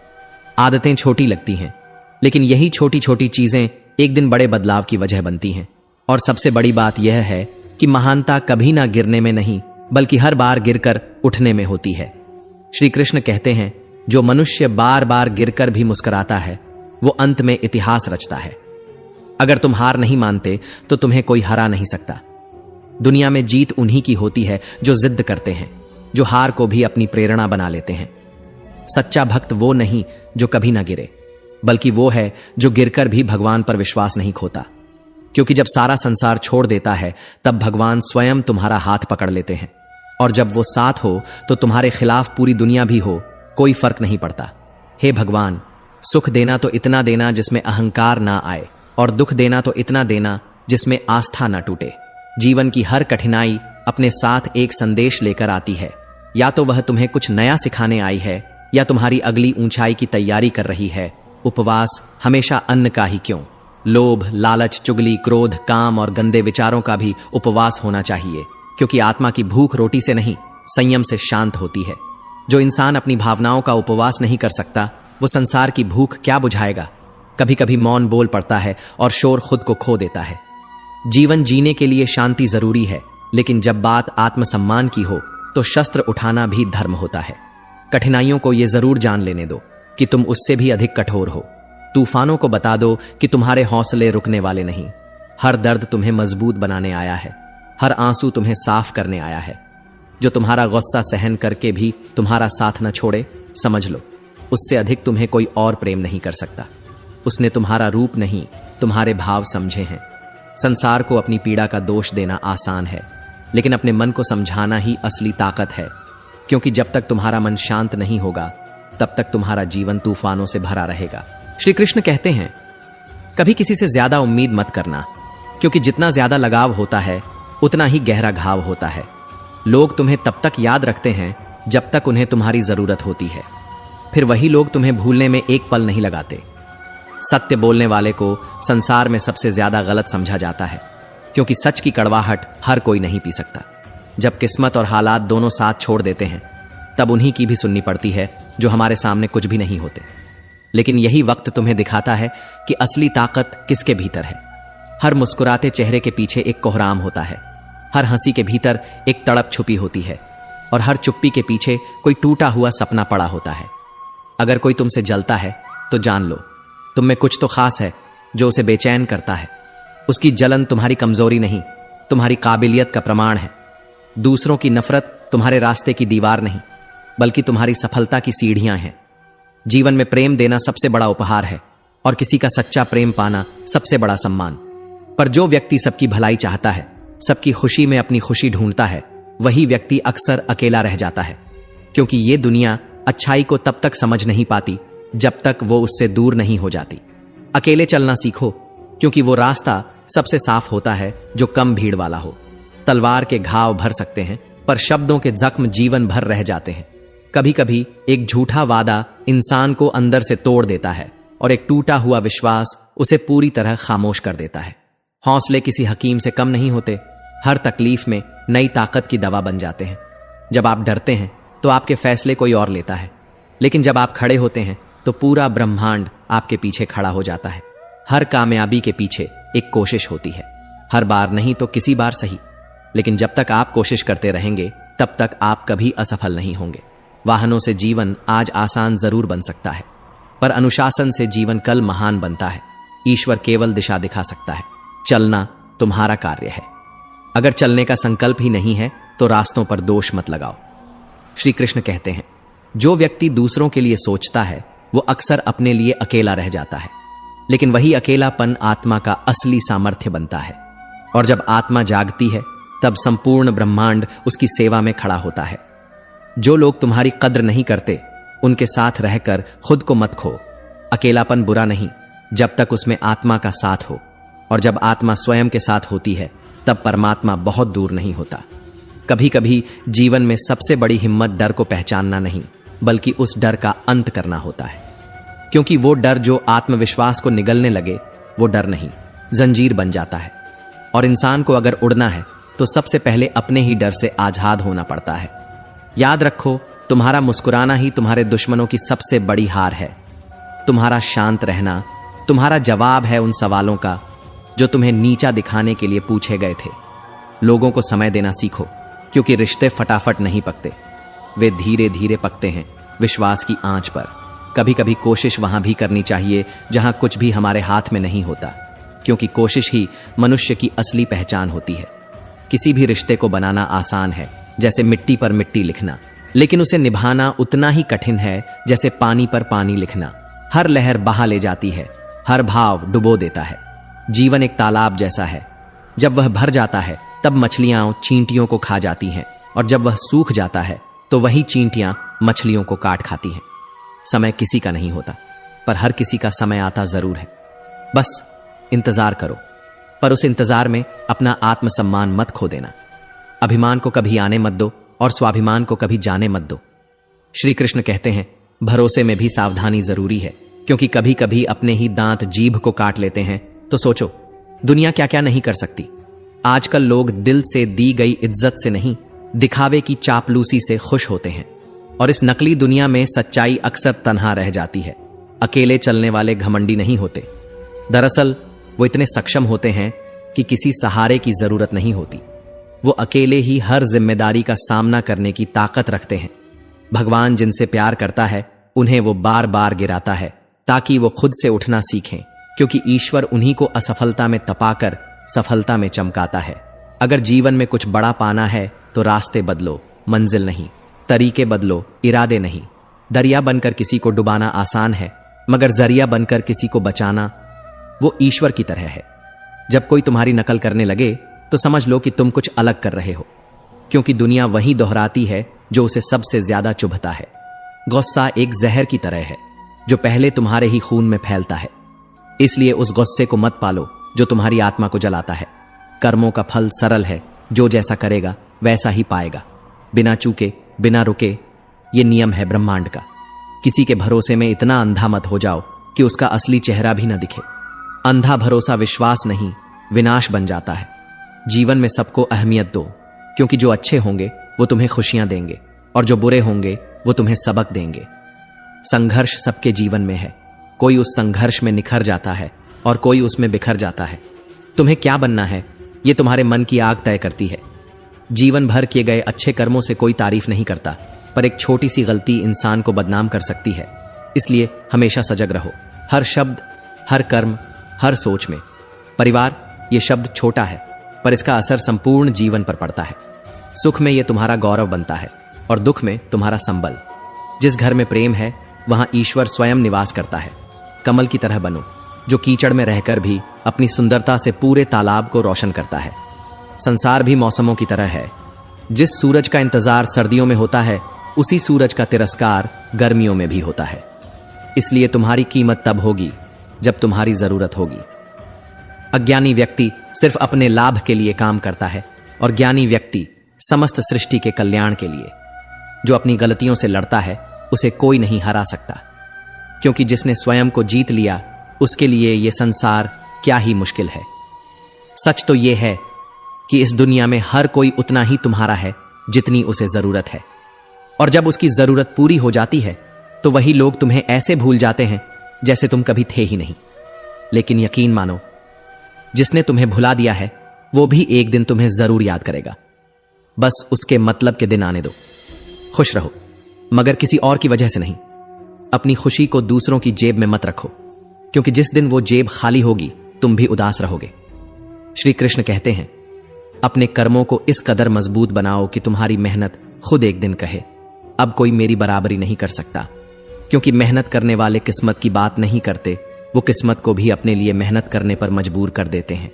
आदतें छोटी लगती हैं, लेकिन यही छोटी छोटी चीजें एक दिन बड़े बदलाव की वजह बनती हैं। और सबसे बड़ी बात यह है कि महानता कभी ना गिरने में नहीं, बल्कि हर बार गिरकर उठने में होती है। श्री कृष्ण कहते हैं, जो मनुष्य बार बार गिरकर भी मुस्कुराता है, वो अंत में इतिहास रचता है। अगर तुम हार नहीं मानते तो तुम्हें कोई हरा नहीं सकता। दुनिया में जीत उन्हीं की होती है जो जिद करते हैं, जो हार को भी अपनी प्रेरणा बना लेते हैं। सच्चा भक्त वो नहीं जो कभी ना गिरे, बल्कि वो है जो गिरकर भी भगवान पर विश्वास नहीं खोता। क्योंकि जब सारा संसार छोड़ देता है, तब भगवान स्वयं तुम्हारा हाथ पकड़ लेते हैं। और जब वो साथ हो तो तुम्हारे खिलाफ पूरी दुनिया भी हो, कोई फर्क नहीं पड़ता। हे भगवान, सुख देना तो इतना देना जिसमें अहंकार ना आए, और दुख देना तो इतना देना जिसमें आस्था ना टूटे। जीवन की हर कठिनाई अपने साथ एक संदेश लेकर आती है। या तो वह तुम्हें कुछ नया सिखाने आई है, या तुम्हारी अगली ऊंचाई की तैयारी कर रही है। उपवास हमेशा अन्न का ही क्यों, लोभ, लालच, चुगली, क्रोध, काम और गंदे विचारों का भी उपवास होना चाहिए, क्योंकि आत्मा की भूख रोटी से नहीं, संयम से शांत होती है। जो इंसान अपनी भावनाओं का उपवास नहीं कर सकता, वो संसार की भूख क्या बुझाएगा। कभी कभी मौन बोल पड़ता है और शोर खुद को खो देता है। जीवन जीने के लिए शांति जरूरी है, लेकिन जब बात आत्मसम्मान की हो तो शस्त्र उठाना भी धर्म होता है। कठिनाइयों को यह जरूर जान लेने दो कि तुम उससे भी अधिक कठोर हो। तूफानों को बता दो कि तुम्हारे हौसले रुकने वाले नहीं। हर दर्द तुम्हें मजबूत बनाने आया है, हर आंसू तुम्हें साफ करने आया है। जो तुम्हारा गुस्सा सहन करके भी तुम्हारा साथ न छोड़े, समझ लो उससे अधिक तुम्हें कोई और प्रेम नहीं कर सकता। उसने तुम्हारा रूप नहीं, तुम्हारे भाव समझे हैं। संसार को अपनी पीड़ा का दोष देना आसान है, लेकिन अपने मन को समझाना ही असली ताकत है। क्योंकि जब तक तुम्हारा मन शांत नहीं होगा, तब तक तुम्हारा जीवन तूफानों से भरा रहेगा। श्री कृष्ण कहते हैं, कभी किसी से ज्यादा उम्मीद मत करना, क्योंकि जितना ज्यादा लगाव होता है उतना ही गहरा घाव होता है। लोग तुम्हें तब तक याद रखते हैं जब तक उन्हें तुम्हारी जरूरत होती है, फिर वही लोग तुम्हें भूलने में एक पल नहीं लगाते। सत्य बोलने वाले को संसार में सबसे ज्यादा गलत समझा जाता है, क्योंकि सच की कड़वाहट हर कोई नहीं पी सकता। जब किस्मत और हालात दोनों साथ छोड़ देते हैं, तब उन्हीं की भी सुननी पड़ती है जो हमारे सामने कुछ भी नहीं होते। लेकिन यही वक्त तुम्हें दिखाता है कि असली ताकत किसके भीतर है। हर मुस्कुराते चेहरे के पीछे एक कोहराम होता है, हर हंसी के भीतर एक तड़प छुपी होती है, और हर चुप्पी के पीछे कोई टूटा हुआ सपना पड़ा होता है। अगर कोई तुमसे जलता है तो जान लो तुम में कुछ तो खास है जो उसे बेचैन करता है। उसकी जलन तुम्हारी कमजोरी नहीं, तुम्हारी काबिलियत का प्रमाण है। दूसरों की नफरत तुम्हारे रास्ते की दीवार नहीं, बल्कि तुम्हारी सफलता की सीढ़ियां हैं। जीवन में प्रेम देना सबसे बड़ा उपहार है, और किसी का सच्चा प्रेम पाना सबसे बड़ा सम्मान। पर जो व्यक्ति सबकी भलाई चाहता है, सबकी खुशी में अपनी खुशी ढूंढता है, वही व्यक्ति अक्सर अकेला रह जाता है। क्योंकि ये दुनिया अच्छाई को तब तक समझ नहीं पाती जब तक वो उससे दूर नहीं हो जाती। अकेले चलना सीखो, क्योंकि वो रास्ता सबसे साफ होता है जो कम भीड़ वाला हो। तलवार के घाव भर सकते हैं, पर शब्दों के जख्म जीवन भर रह जाते हैं। कभी कभी एक झूठा वादा इंसान को अंदर से तोड़ देता है, और एक टूटा हुआ विश्वास उसे पूरी तरह खामोश कर देता है। हौसले किसी हकीम से कम नहीं होते, हर तकलीफ में नई ताकत की दवा बन जाते हैं। जब आप डरते हैं तो आपके फैसले कोई और लेता है, लेकिन जब आप खड़े होते हैं तो पूरा ब्रह्मांड आपके पीछे खड़ा हो जाता है। हर कामयाबी के पीछे एक कोशिश होती है, हर बार नहीं तो किसी बार सही, लेकिन जब तक आप कोशिश करते रहेंगे तब तक आप कभी असफल नहीं होंगे। वाहनों से जीवन आज आसान जरूर बन सकता है, पर अनुशासन से जीवन कल महान बनता है। ईश्वर केवल दिशा दिखा सकता है, चलना तुम्हारा कार्य है। अगर चलने का संकल्प ही नहीं है तो रास्तों पर दोष मत लगाओ। श्री कृष्ण कहते हैं, जो व्यक्ति दूसरों के लिए सोचता है वो अक्सर अपने लिए अकेला रह जाता है, लेकिन वही अकेलापन आत्मा का असली सामर्थ्य बनता है। और जब आत्मा जागती है तब संपूर्ण ब्रह्मांड उसकी सेवा में खड़ा होता है। जो लोग तुम्हारी कद्र नहीं करते उनके साथ रहकर खुद को मत खो। अकेलापन बुरा नहीं जब तक उसमें आत्मा का साथ हो, और जब आत्मा स्वयं के साथ होती है तब परमात्मा बहुत दूर नहीं होता। कभी कभी जीवन में सबसे बड़ी हिम्मत डर को पहचानना नहीं, बल्कि उस डर का अंत करना होता है। क्योंकि वो डर जो आत्मविश्वास को निगलने लगे वो डर नहीं, जंजीर बन जाता है। और इंसान को अगर उड़ना है तो सबसे पहले अपने ही डर से आजाद होना पड़ता है। याद रखो, तुम्हारा मुस्कुराना ही तुम्हारे दुश्मनों की सबसे बड़ी हार है। तुम्हारा शांत रहना तुम्हारा जवाब है उन सवालों का जो तुम्हें नीचा दिखाने के लिए पूछे गए थे। लोगों को समय देना सीखो, क्योंकि रिश्ते फटाफट नहीं पकते, वे धीरे धीरे पकते हैं विश्वास की आंच पर। कभी कभी कोशिश वहां भी करनी चाहिए जहां कुछ भी हमारे हाथ में नहीं होता, क्योंकि कोशिश ही मनुष्य की असली पहचान होती है। किसी भी रिश्ते को बनाना आसान है, जैसे मिट्टी पर मिट्टी लिखना, लेकिन उसे निभाना उतना ही कठिन है जैसे पानी पर पानी लिखना। हर लहर बहा ले जाती है, हर भाव डुबो देता है। जीवन एक तालाब जैसा है, जब वह भर जाता है तब मछलियां चींटियों को खा जाती हैं, और जब वह सूख जाता है तो वही चींटियां मछलियों को काट खाती हैं। समय किसी का नहीं होता, पर हर किसी का समय आता जरूर है। बस इंतजार करो, पर उस इंतजार में अपना आत्मसम्मान मत खो देना। अभिमान को कभी आने मत दो और स्वाभिमान को कभी जाने मत दो। श्री कृष्ण कहते हैं, भरोसे में भी सावधानी जरूरी है, क्योंकि कभी कभी अपने ही दांत जीभ को काट लेते हैं। तो सोचो, दुनिया क्या क्या नहीं कर सकती। आजकल लोग दिल से दी गई इज्जत से नहीं, दिखावे की चापलूसी से खुश होते हैं। और इस नकली दुनिया में सच्चाई अक्सर तन्हा रह जाती है। अकेले चलने वाले घमंडी नहीं होते, दरअसल वो इतने सक्षम होते हैं कि किसी सहारे की जरूरत नहीं होती। वो अकेले ही हर जिम्मेदारी का सामना करने की ताकत रखते हैं। भगवान जिनसे प्यार करता है उन्हें वो बार बार गिराता है ताकि वो खुद से उठना सीखें, क्योंकि ईश्वर उन्हीं को असफलता में तपाकर सफलता में चमकाता है। अगर जीवन में कुछ बड़ा पाना है तो रास्ते बदलो, मंजिल नहीं। तरीके बदलो, इरादे नहीं। दरिया बनकर किसी को डुबाना आसान है, मगर जरिया बनकर किसी को बचाना वो ईश्वर की तरह है। जब कोई तुम्हारी नकल करने लगे तो समझ लो कि तुम कुछ अलग कर रहे हो, क्योंकि दुनिया वही दोहराती है जो उसे सबसे ज्यादा चुभता है। गुस्सा एक जहर की तरह है जो पहले तुम्हारे ही खून में फैलता है। इसलिए उस गुस्से को मत पालो जो तुम्हारी आत्मा को जलाता है। कर्मों का फल सरल है, जो जैसा करेगा वैसा ही पाएगा, बिना चूके, बिना रुके। ये नियम है ब्रह्मांड का। किसी के भरोसे में इतना अंधा मत हो जाओ कि उसका असली चेहरा भी न दिखे। अंधा भरोसा विश्वास नहीं, विनाश बन जाता है। जीवन में सबको अहमियत दो, क्योंकि जो अच्छे होंगे वो तुम्हें खुशियां देंगे, और जो बुरे होंगे वो तुम्हें सबक देंगे। संघर्ष सबके जीवन में है, कोई उस संघर्ष में निखर जाता है और कोई उसमें बिखर जाता है। तुम्हें क्या बनना है ये तुम्हारे मन की आग तय करती है। जीवन भर किए गए अच्छे कर्मों से कोई तारीफ नहीं करता, पर एक छोटी सी गलती इंसान को बदनाम कर सकती है। इसलिए हमेशा सजग रहो, हर शब्द, हर कर्म, हर सोच में। परिवार ये शब्द छोटा है, पर इसका असर संपूर्ण जीवन पर पड़ता है। सुख में ये तुम्हारा गौरव बनता है और दुख में तुम्हारा संबल। जिस घर में प्रेम है वहां ईश्वर स्वयं निवास करता है। कमल की तरह बनो, जो कीचड़ में रहकर भी अपनी सुंदरता से पूरे तालाब को रोशन करता है। संसार भी मौसमों की तरह है। जिस सूरज का इंतजार सर्दियों में होता है, उसी सूरज का तिरस्कार गर्मियों में भी होता है। इसलिए तुम्हारी कीमत तब होगी जब तुम्हारी जरूरत होगी। अज्ञानी व्यक्ति सिर्फ अपने लाभ के लिए काम करता है, और ज्ञानी व्यक्ति समस्त सृष्टि के कल्याण के लिए। जो अपनी गलतियों से लड़ता है उसे कोई नहीं हरा सकता, क्योंकि जिसने स्वयं को जीत लिया उसके लिए यह संसार क्या ही मुश्किल है। सच तो यह है कि इस दुनिया में हर कोई उतना ही तुम्हारा है जितनी उसे जरूरत है, और जब उसकी जरूरत पूरी हो जाती है तो वही लोग तुम्हें ऐसे भूल जाते हैं जैसे तुम कभी थे ही नहीं। लेकिन यकीन मानो, जिसने तुम्हें भुला दिया है वो भी एक दिन तुम्हें जरूर याद करेगा। बस उसके मतलब के दिन आने दो। खुश रहो, मगर किसी और की वजह से नहीं। अपनी खुशी को दूसरों की जेब में मत रखो, क्योंकि जिस दिन वो जेब खाली होगी तुम भी उदास रहोगे। श्री कृष्ण कहते हैं, अपने कर्मों को इस कदर मजबूत बनाओ कि तुम्हारी मेहनत खुद एक दिन कहे, अब कोई मेरी बराबरी नहीं कर सकता, क्योंकि मेहनत करने वाले किस्मत की बात नहीं करते, वो किस्मत को भी अपने लिए मेहनत करने पर मजबूर कर देते हैं।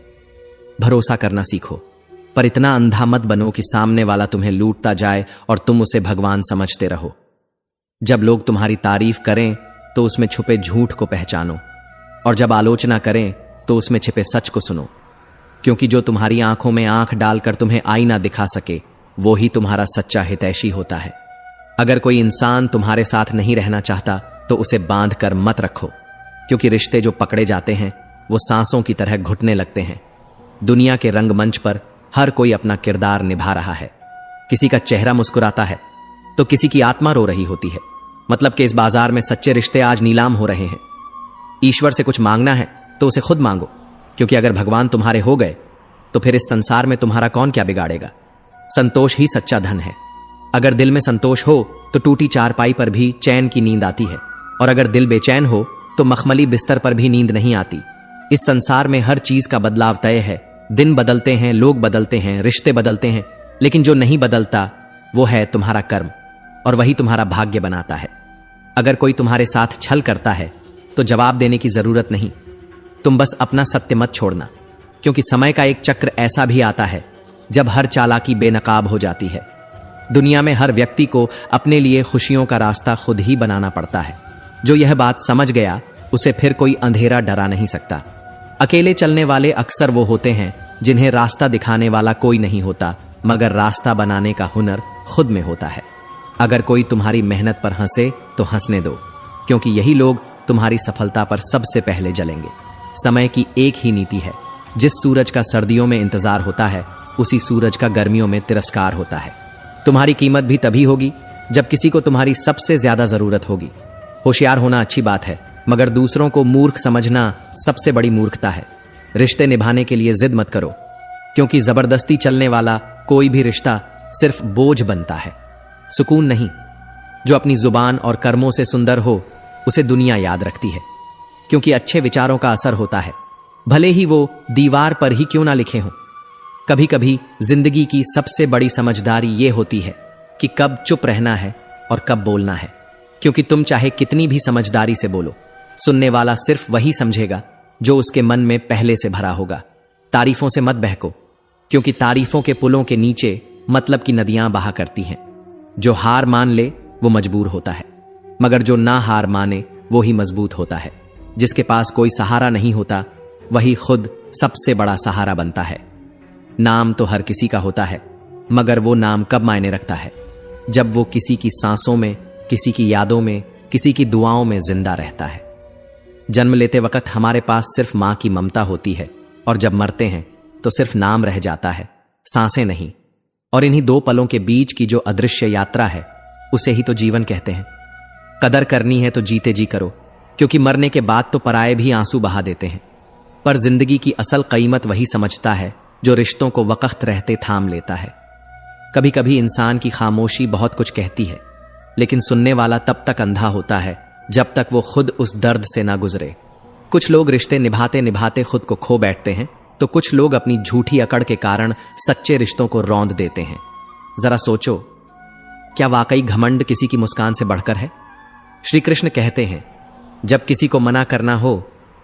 भरोसा करना सीखो, पर इतना अंधा मत बनो कि सामने वाला तुम्हें लूटता जाए और तुम उसे भगवान समझते रहो। जब लोग तुम्हारी तारीफ करें तो उसमें छुपे झूठ को पहचानो, और जब आलोचना करें तो उसमें छिपे सच को सुनो, क्योंकि जो तुम्हारी आंखों में आंख डालकर तुम्हें आईना दिखा सके वो ही तुम्हारा सच्चा हितैषी होता है। अगर कोई इंसान तुम्हारे साथ नहीं रहना चाहता तो उसे बांध कर मत रखो, क्योंकि रिश्ते जो पकड़े जाते हैं वो सांसों की तरह घुटने लगते हैं। दुनिया के रंगमंच पर हर कोई अपना किरदार निभा रहा है। किसी का चेहरा मुस्कुराता है तो किसी की आत्मा रो रही होती है। मतलब कि इस बाजार में सच्चे रिश्ते आज नीलाम हो रहे हैं। ईश्वर से कुछ मांगना है तो उसे खुद मांगो, क्योंकि अगर भगवान तुम्हारे हो गए तो फिर इस संसार में तुम्हारा कौन क्या बिगाड़ेगा। संतोष ही सच्चा धन है। अगर दिल में संतोष हो तो टूटी चारपाई पर भी चैन की नींद आती है, और अगर दिल बेचैन हो तो मखमली बिस्तर पर भी नींद नहीं आती। इस संसार में हर चीज का बदलाव तय है। दिन बदलते हैं, लोग बदलते हैं, रिश्ते बदलते हैं, लेकिन जो नहीं बदलता वो है तुम्हारा कर्म, और वही तुम्हारा भाग्य बनाता है। अगर कोई तुम्हारे साथ छल करता है तो जवाब देने की जरूरत नहीं, तुम बस अपना सत्य मत छोड़ना, क्योंकि समय का एक चक्र ऐसा भी आता है जब हर चालाकी बेनकाब हो जाती है। दुनिया में हर व्यक्ति को अपने लिए खुशियों का रास्ता खुद ही बनाना पड़ता है। जो यह बात समझ गया उसे फिर कोई अंधेरा डरा नहीं सकता। अकेले चलने वाले अक्सर वो होते हैं जिन्हें रास्ता दिखाने वाला कोई नहीं होता, मगर रास्ता बनाने का हुनर खुद में होता है। अगर कोई तुम्हारी मेहनत पर हंसे तो हंसने दो, क्योंकि यही लोग तुम्हारी सफलता पर सबसे पहले जलेंगे। समय की एक ही नीति है, जिस सूरज का सर्दियों में इंतजार होता है उसी सूरज का गर्मियों में तिरस्कार होता है। तुम्हारी कीमत भी तभी होगी जब किसी को तुम्हारी सबसे ज्यादा जरूरत होगी। होशियार होना अच्छी बात है, मगर दूसरों को मूर्ख समझना सबसे बड़ी मूर्खता है। रिश्ते निभाने के लिए जिद मत करो, क्योंकि जबरदस्ती चलने वाला कोई भी रिश्ता सिर्फ बोझ बनता है, सुकून नहीं। जो अपनी जुबान और कर्मों से सुंदर हो उसे दुनिया याद रखती है, क्योंकि अच्छे विचारों का असर होता है, भले ही वो दीवार पर ही क्यों ना लिखे हों। कभी कभी जिंदगी की सबसे बड़ी समझदारी ये होती है कि कब चुप रहना है और कब बोलना है, क्योंकि तुम चाहे कितनी भी समझदारी से बोलो, सुनने वाला सिर्फ वही समझेगा जो उसके मन में पहले से भरा होगा। तारीफों से मत बहको, क्योंकि तारीफों के पुलों के नीचे मतलब की नदियां बहा करती हैं। जो हार मान ले वो मजबूर होता है, मगर जो ना हार माने वो ही मजबूत होता है। जिसके पास कोई सहारा नहीं होता वही खुद सबसे बड़ा सहारा बनता है। नाम तो हर किसी का होता है, मगर वो नाम कब मायने रखता है? जब वो किसी की सांसों में, किसी की यादों में, किसी की दुआओं में जिंदा रहता है। जन्म लेते वक्त हमारे पास सिर्फ मां की ममता होती है, और जब मरते हैं तो सिर्फ नाम रह जाता है, सांसें नहीं। और इन्हीं दो पलों के बीच की जो अदृश्य यात्रा है उसे ही तो जीवन कहते हैं। कदर करनी है तो जीते जी करो, क्योंकि मरने के बाद तो पराये भी आंसू बहा देते हैं। पर जिंदगी की असल कीमत वही समझता है जो रिश्तों को वक्त रहते थाम लेता है। कभी कभी इंसान की खामोशी बहुत कुछ कहती है, लेकिन सुनने वाला तब तक अंधा होता है जब तक वो खुद उस दर्द से ना गुजरे। कुछ लोग रिश्ते निभाते निभाते खुद को खो बैठते हैं, तो कुछ लोग अपनी झूठी अकड़ के कारण सच्चे रिश्तों को रौंद देते हैं। जरा सोचो, क्या वाकई घमंड किसी की मुस्कान से बढ़कर है? श्री कृष्ण कहते हैं, जब किसी को मना करना हो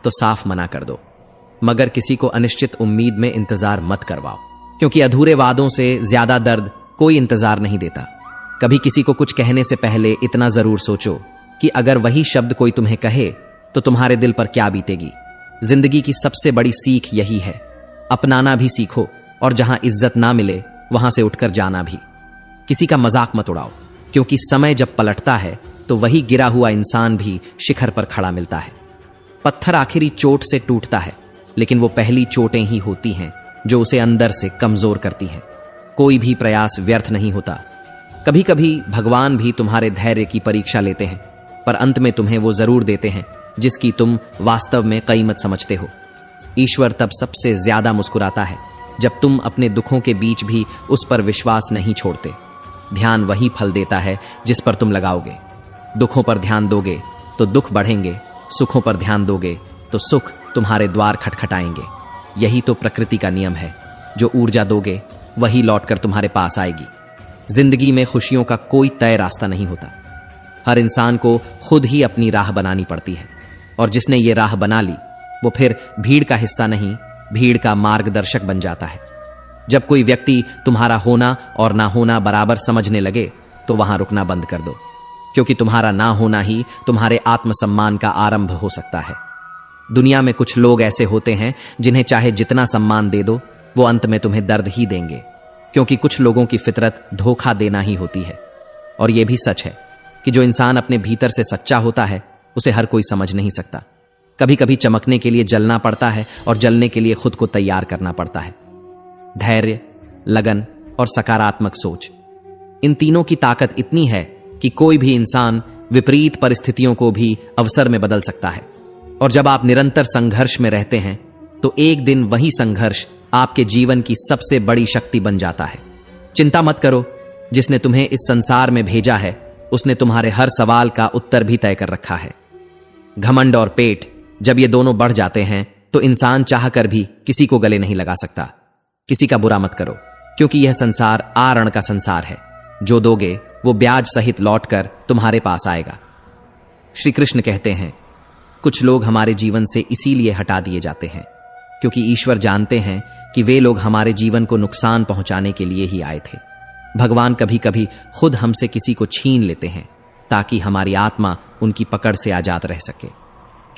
तो साफ मना कर दो, मगर किसी को अनिश्चित उम्मीद में इंतजार मत करवाओ, क्योंकि अधूरे वादों से ज्यादा दर्द कोई इंतजार नहीं देता। कभी किसी को कुछ कहने से पहले इतना जरूर सोचो कि अगर वही शब्द कोई तुम्हें कहे तो तुम्हारे दिल पर क्या बीतेगी। जिंदगी की सबसे बड़ी सीख यही है, अपनाना भी सीखो, और जहां इज्जत ना मिले वहां से उठकर जाना भी। किसी का मजाक मत उड़ाओ, क्योंकि समय जब पलटता है तो वही गिरा हुआ इंसान भी शिखर पर खड़ा मिलता है। पत्थर आखिरी चोट से टूटता है, लेकिन वो पहली चोटें ही होती हैं जो उसे अंदर से कमजोर करती हैं। कोई भी प्रयास व्यर्थ नहीं होता। कभी कभी भगवान भी तुम्हारे धैर्य की परीक्षा लेते हैं, पर अंत में तुम्हें वो जरूर देते हैं जिसकी तुम वास्तव में कीमत समझते हो। ईश्वर तब सबसे ज्यादा मुस्कुराता है जब तुम अपने दुखों के बीच भी उस पर विश्वास नहीं छोड़ते। ध्यान वही फल देता है जिस पर तुम लगाओगे। दुखों पर ध्यान दोगे तो दुख बढ़ेंगे, सुखों पर ध्यान दोगे तो सुख तुम्हारे द्वार खटखटाएंगे। यही तो प्रकृति का नियम है, जो ऊर्जा दोगे वही लौटकर तुम्हारे पास आएगी। जिंदगी में खुशियों का कोई तय रास्ता नहीं होता। हर इंसान को खुद ही अपनी राह बनानी पड़ती है, और जिसने ये राह बना ली वो फिर भीड़ का हिस्सा नहीं, भीड़ का मार्गदर्शक बन जाता है। जब कोई व्यक्ति तुम्हारा होना और ना होना बराबर समझने लगे तो वहां रुकना बंद कर दो, क्योंकि तुम्हारा ना होना ही तुम्हारे आत्मसम्मान का आरंभ हो सकता है। दुनिया में कुछ लोग ऐसे होते हैं जिन्हें चाहे जितना सम्मान दे दो वो अंत में तुम्हें दर्द ही देंगे, क्योंकि कुछ लोगों की फितरत धोखा देना ही होती है। और यह भी सच है कि जो इंसान अपने भीतर से सच्चा होता है उसे हर कोई समझ नहीं सकता। कभी कभी चमकने के लिए जलना पड़ता है और जलने के लिए खुद को तैयार करना पड़ता है। धैर्य, लगन और सकारात्मक सोच, इन तीनों की ताकत इतनी है कि कोई भी इंसान विपरीत परिस्थितियों को भी अवसर में बदल सकता है। और जब आप निरंतर संघर्ष में रहते हैं तो एक दिन वही संघर्ष आपके जीवन की सबसे बड़ी शक्ति बन जाता है। चिंता मत करो, जिसने तुम्हें इस संसार में भेजा है उसने तुम्हारे हर सवाल का उत्तर भी तय कर रखा है। घमंड और पेट जब ये दोनों बढ़ जाते हैं तो इंसान चाहकर भी किसी को गले नहीं लगा सकता। किसी का बुरा मत करो, क्योंकि यह संसार आरण का संसार है। जो दोगे वो ब्याज सहित लौटकर तुम्हारे पास आएगा। श्री कृष्ण कहते हैं, कुछ लोग हमारे जीवन से इसीलिए हटा दिए जाते हैं क्योंकि ईश्वर जानते हैं कि वे लोग हमारे जीवन को नुकसान पहुंचाने के लिए ही आए थे। भगवान कभी कभी खुद हमसे किसी को छीन लेते हैं ताकि हमारी आत्मा उनकी पकड़ से आजाद रह सके।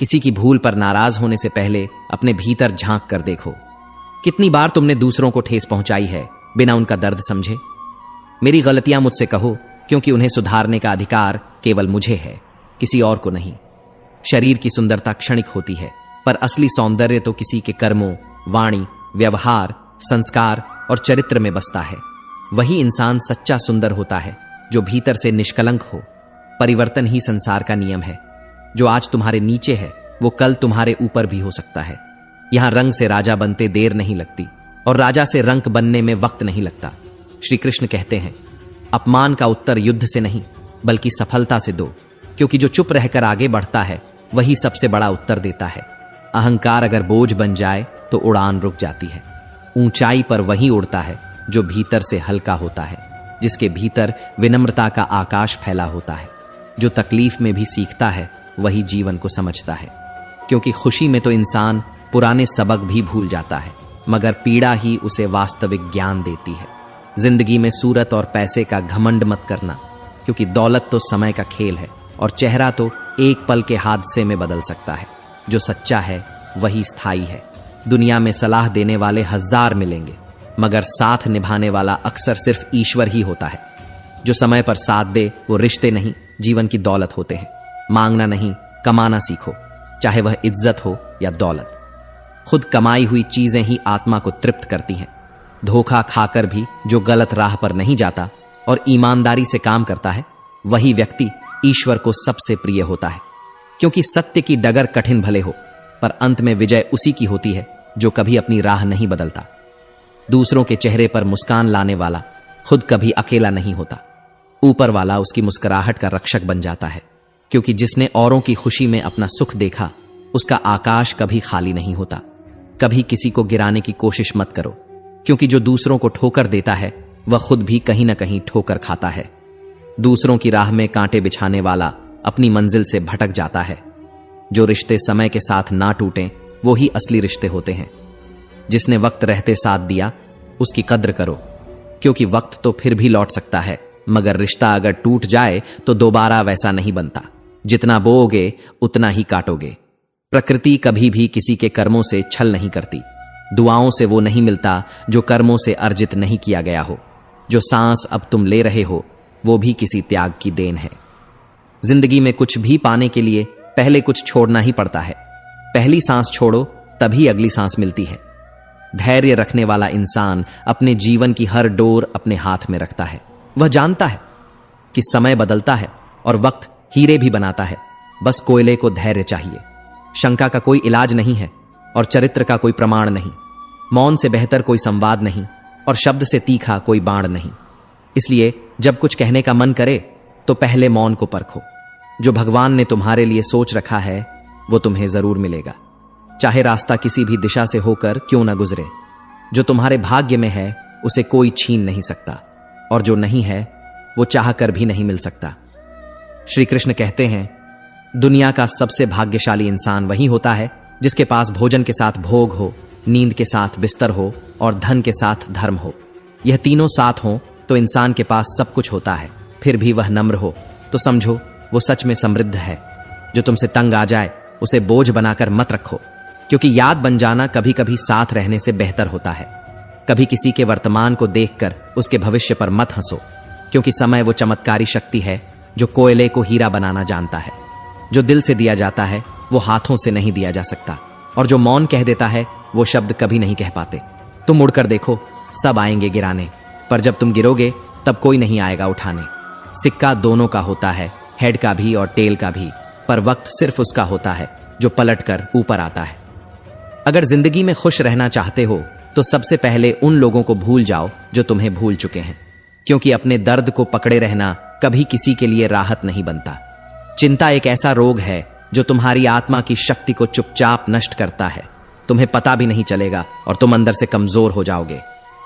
किसी की भूल पर नाराज होने से पहले अपने भीतर झांक कर देखो। कितनी बार तुमने दूसरों को ठेस पहुंचाई है बिना उनका दर्द समझे? मेरी गलतियां मुझसे कहो, क्योंकि उन्हें सुधारने का अधिकार केवल मुझे है, किसी और को नहीं। शरीर की सुंदरता क्षणिक होती है, पर असली सौंदर्य तो किसी के कर्मों, वाणी, व्यवहार, संस्कार और चरित्र में बसता है। वही इंसान सच्चा सुंदर होता है जो भीतर से निष्कलंक हो। परिवर्तन ही संसार का नियम है। जो आज तुम्हारे नीचे है वो कल तुम्हारे ऊपर भी हो सकता है। यहां रंग से राजा बनते देर नहीं लगती और राजा से रंक बनने में वक्त नहीं लगता। श्री कृष्ण कहते हैं, अपमान का उत्तर युद्ध से नहीं बल्कि सफलता से दो, क्योंकि जो चुप रहकर आगे बढ़ता है वही सबसे बड़ा उत्तर देता है। अहंकार अगर बोझ बन जाए तो उड़ान रुक जाती है। ऊंचाई पर वही उड़ता है जो भीतर से हल्का होता है, जिसके भीतर विनम्रता का आकाश फैला होता है। जो तकलीफ में भी सीखता है वही जीवन को समझता है, क्योंकि खुशी में तो इंसान पुराने सबक भी भूल जाता है, मगर पीड़ा ही उसे वास्तविक ज्ञान देती है। जिंदगी में सूरत और पैसे का घमंड मत करना, क्योंकि दौलत तो समय का खेल है और चेहरा तो एक पल के हादसे में बदल सकता है। जो सच्चा है वही स्थायी है। दुनिया में सलाह देने वाले 1000 मिलेंगे, मगर साथ निभाने वाला अक्सर सिर्फ ईश्वर ही होता है। जो समय पर साथ दे वो रिश्ते नहीं, जीवन की दौलत होते हैं। मांगना नहीं, कमाना सीखो, चाहे वह इज्जत हो या दौलत। खुद कमाई हुई चीजें ही आत्मा को तृप्त करती हैं। धोखा खाकर भी जो गलत राह पर नहीं जाता और ईमानदारी से काम करता है वही व्यक्ति ईश्वर को सबसे प्रिय होता है, क्योंकि सत्य की डगर कठिन भले हो पर अंत में विजय उसी की होती है जो कभी अपनी राह नहीं बदलता। दूसरों के चेहरे पर मुस्कान लाने वाला खुद कभी अकेला नहीं होता। ऊपर वाला उसकी मुस्कुराहट का रक्षक बन जाता है, क्योंकि जिसने औरों की खुशी में अपना सुख देखा उसका आकाश कभी खाली नहीं होता। कभी किसी को गिराने की कोशिश मत करो, क्योंकि जो दूसरों को ठोकर देता है वह खुद भी कहीं ना कहीं ठोकर खाता है। दूसरों की राह में कांटे बिछाने वाला अपनी मंजिल से भटक जाता है। जो रिश्ते समय के साथ ना टूटें वो ही असली रिश्ते होते हैं। जिसने वक्त रहते साथ दिया उसकी कद्र करो, क्योंकि वक्त तो फिर भी लौट सकता है, मगर रिश्ता अगर टूट जाए तो दोबारा वैसा नहीं बनता। जितना बोओगे उतना ही काटोगे। प्रकृति कभी भी किसी के कर्मों से छल नहीं करती। दुआओं से वो नहीं मिलता जो कर्मों से अर्जित नहीं किया गया हो। जो सांस अब तुम ले रहे हो वो भी किसी त्याग की देन है। जिंदगी में कुछ भी पाने के लिए पहले कुछ छोड़ना ही पड़ता है। पहली सांस छोड़ो तभी अगली सांस मिलती है। धैर्य रखने वाला इंसान अपने जीवन की हर डोर अपने हाथ में रखता है। वह जानता है कि समय बदलता है और वक्त हीरे भी बनाता है। बस कोयले को धैर्य चाहिए। शंका का कोई इलाज नहीं है और चरित्र का कोई प्रमाण नहीं। मौन से बेहतर कोई संवाद नहीं और शब्द से तीखा कोई बाण नहीं। इसलिए जब कुछ कहने का मन करे तो पहले मौन को परखो। जो भगवान ने तुम्हारे लिए सोच रखा है वो तुम्हें जरूर मिलेगा, चाहे रास्ता किसी भी दिशा से होकर क्यों ना गुजरे। जो तुम्हारे भाग्य में है उसे कोई छीन नहीं सकता। और जो नहीं है वो चाह कर भी नहीं मिल सकता। श्री कृष्ण कहते हैं, दुनिया का सबसे भाग्यशाली इंसान वही होता है जिसके पास भोजन के साथ भोग हो, नींद के साथ बिस्तर हो और धन के साथ धर्म हो। यह तीनों साथ हों तो इंसान के पास सब कुछ होता है। फिर भी वह नम्र हो तो समझो वो सच में समृद्ध है। जो तुमसे तंग आ जाए उसे बोझ बनाकर मत रखो, क्योंकि याद बन जाना कभी कभी साथ रहने से बेहतर होता है। कभी किसी के वर्तमान को देखकर उसके भविष्य पर मत हंसो, क्योंकि समय वो चमत्कारी शक्ति है जो कोयले को हीरा बनाना जानता है। जो दिल से दिया जाता है वो हाथों से नहीं दिया जा सकता, और जो मौन कह देता है वो शब्द कभी नहीं कह पाते। तुम मुड़कर देखो, सब आएंगे गिराने, पर जब तुम गिरोगे तब कोई नहीं आएगा उठाने। सिक्का दोनों का होता है, हेड का भी और टेल का भी, पर वक्त सिर्फ उसका होता है जो पलट कर ऊपर आता है। अगर जिंदगी में खुश रहना चाहते हो तो सबसे पहले उन लोगों को भूल जाओ जो तुम्हें भूल चुके हैं, क्योंकि अपने दर्द को पकड़े रहना कभी किसी के लिए राहत नहीं बनता। चिंता एक ऐसा रोग है जो तुम्हारी आत्मा की शक्ति को चुपचाप नष्ट करता है। तुम्हें पता भी नहीं चलेगा और तुम अंदर से कमजोर हो जाओगे।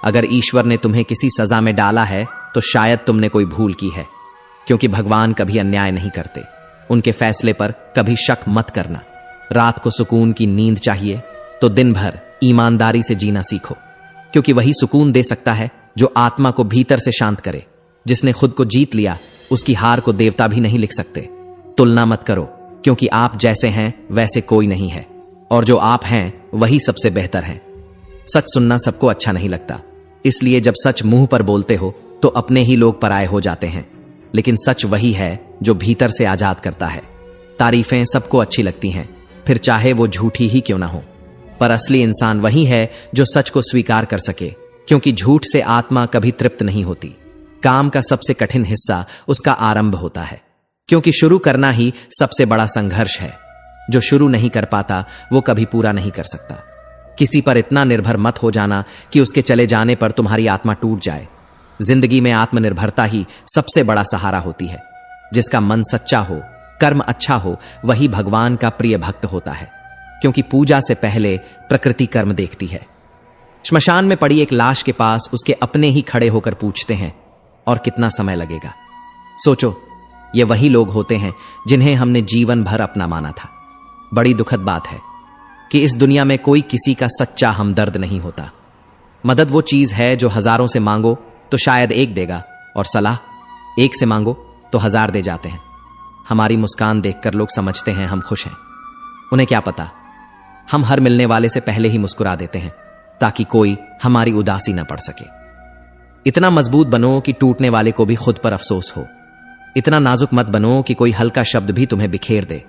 अगर ईश्वर ने तुम्हें किसी सजा में डाला है तो शायद तुमने कोई भूल की है, क्योंकि भगवान कभी अन्याय नहीं करते। उनके फैसले पर कभी शक मत करना। रात को सुकून की नींद चाहिए तो दिन भर ईमानदारी से जीना सीखो, क्योंकि वही सुकून दे सकता है जो आत्मा को भीतर से शांत करे। जिसने खुद को जीत लिया उसकी हार को देवता भी नहीं लिख सकते। तुलना मत करो, क्योंकि आप जैसे हैं वैसे कोई नहीं है, और जो आप हैं वही सबसे बेहतर है। सच सुनना सबको अच्छा नहीं लगता, इसलिए जब सच मुंह पर बोलते हो तो अपने ही लोग पराये हो जाते हैं। लेकिन सच वही है जो भीतर से आजाद करता है। तारीफें सबको अच्छी लगती हैं, फिर चाहे वो झूठी ही क्यों ना हो, पर असली इंसान वही है जो सच को स्वीकार कर सके, क्योंकि झूठ से आत्मा कभी तृप्त नहीं होती। काम का सबसे कठिन हिस्सा उसका आरंभ होता है, क्योंकि शुरू करना ही सबसे बड़ा संघर्ष है। जो शुरू नहीं कर पाता वो कभी पूरा नहीं कर सकता। किसी पर इतना निर्भर मत हो जाना कि उसके चले जाने पर तुम्हारी आत्मा टूट जाए। जिंदगी में आत्मनिर्भरता ही सबसे बड़ा सहारा होती है। जिसका मन सच्चा हो, कर्म अच्छा हो, वही भगवान का प्रिय भक्त होता है, क्योंकि पूजा से पहले प्रकृति कर्म देखती है। श्मशान में पड़ी एक लाश के पास उसके अपने ही खड़े होकर पूछते हैं, और कितना समय लगेगा? सोचो, ये वही लोग होते हैं जिन्हें हमने जीवन भर अपना माना था। बड़ी दुखद बात है कि इस दुनिया में कोई किसी का सच्चा हमदर्द नहीं होता। मदद वो चीज है जो हजारों से मांगो तो शायद एक देगा, और सलाह एक से मांगो तो 1000 दे जाते हैं। हमारी मुस्कान देखकर लोग समझते हैं हम खुश हैं। उन्हें क्या पता, हम हर मिलने वाले से पहले ही मुस्कुरा देते हैं ताकि कोई हमारी उदासी न पड़ सके। इतना मजबूत बनो कि टूटने वाले को भी खुद पर अफसोस हो। इतना नाजुक मत बनो कि कोई हल्का शब्द भी तुम्हें बिखेर दे।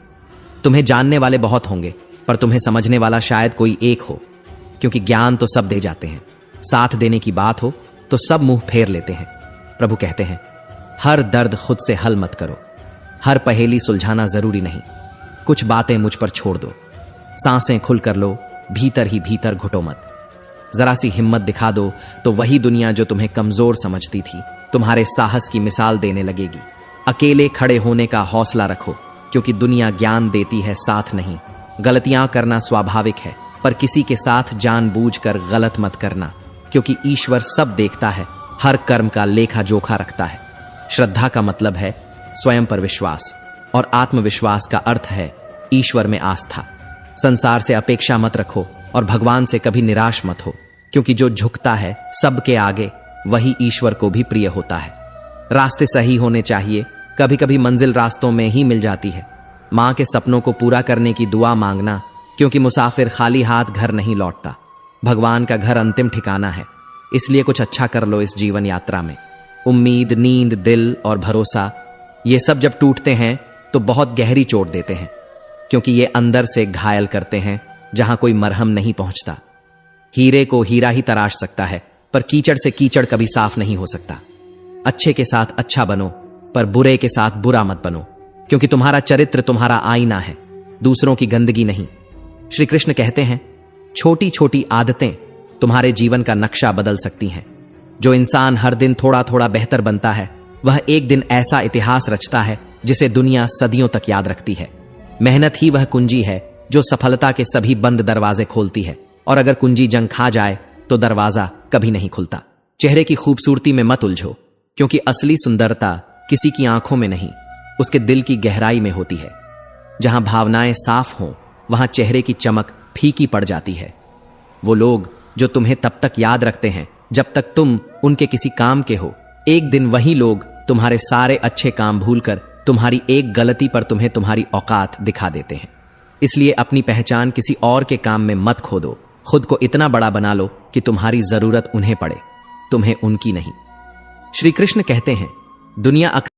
तुम्हें जानने वाले बहुत होंगे, पर तुम्हें समझने वाला शायद कोई एक हो, क्योंकि ज्ञान तो सब दे जाते हैं। साथ देने की बात हो तो सब मुंह फेर लेते हैं। प्रभु कहते हैं, हर दर्द खुद से हल मत करो। हर पहेली सुलझाना जरूरी नहीं। कुछ बातें मुझ पर छोड़ दो। सांसें खुल कर लो, भीतर ही भीतर घुटो मत। जरा सी हिम्मत दिखा दो तो वही दुनिया जो तुम्हें कमजोर समझती थी तुम्हारे साहस की मिसाल देने लगेगी। अकेले खड़े होने का हौसला रखो, क्योंकि दुनिया ज्ञान देती है, साथ नहीं। गलतियां करना स्वाभाविक है, पर किसी के साथ जानबूझकर गलत मत करना, क्योंकि ईश्वर सब देखता है, हर कर्म का लेखा जोखा रखता है। श्रद्धा का मतलब है स्वयं पर विश्वास, और आत्मविश्वास का अर्थ है ईश्वर में आस्था। संसार से अपेक्षा मत रखो और भगवान से कभी निराश मत हो, क्योंकि जो झुकता है सबके आगे वही ईश्वर को भी प्रिय होता है। रास्ते सही होने चाहिए, कभी कभी मंजिल रास्तों में ही मिल जाती है। मां के सपनों को पूरा करने की दुआ मांगना, क्योंकि मुसाफिर खाली हाथ घर नहीं लौटता। भगवान का घर अंतिम ठिकाना है, इसलिए कुछ अच्छा कर लो इस जीवन यात्रा में। उम्मीद, नींद, दिल और भरोसा, ये सब जब टूटते हैं तो बहुत गहरी चोट देते हैं, क्योंकि ये अंदर से घायल करते हैं जहां कोई मरहम नहीं पहुंचता। हीरे को हीरा ही तराश सकता है, पर कीचड़ से कीचड़ कभी साफ नहीं हो सकता। अच्छे के साथ अच्छा बनो, पर बुरे के साथ बुरा मत बनो, क्योंकि तुम्हारा चरित्र तुम्हारा आईना है, दूसरों की गंदगी नहीं। श्री कृष्ण कहते हैं, छोटी छोटी आदतें तुम्हारे जीवन का नक्शा बदल सकती हैं। जो इंसान हर दिन थोड़ा थोड़ा बेहतर बनता है, वह एक दिन ऐसा इतिहास रचता है जिसे दुनिया सदियों तक याद रखती है। मेहनत ही वह कुंजी है जो सफलता के सभी बंद दरवाजे खोलती है, और अगर कुंजी जंग खा जाए तो दरवाजा कभी नहीं खुलता। चेहरे की खूबसूरती में मत उलझो, क्योंकि असली सुंदरता किसी की आंखों में नहीं, उसके दिल की गहराई में होती है। जहां भावनाएं साफ हों, वहां चेहरे की चमक फीकी पड़ जाती है। वो लोग जो तुम्हें तब तक याद रखते हैं जब तक तुम उनके किसी काम के हो, एक दिन वही लोग तुम्हारे सारे अच्छे काम भूलकर तुम्हारी एक गलती पर तुम्हें तुम्हारी औकात दिखा देते हैं। इसलिए अपनी पहचान किसी और के काम में मत खो दो। खुद को इतना बड़ा बना लो कि तुम्हारी जरूरत उन्हें पड़े, तुम्हें उनकी नहीं। श्री कृष्ण कहते हैं, दुनिया अक्सर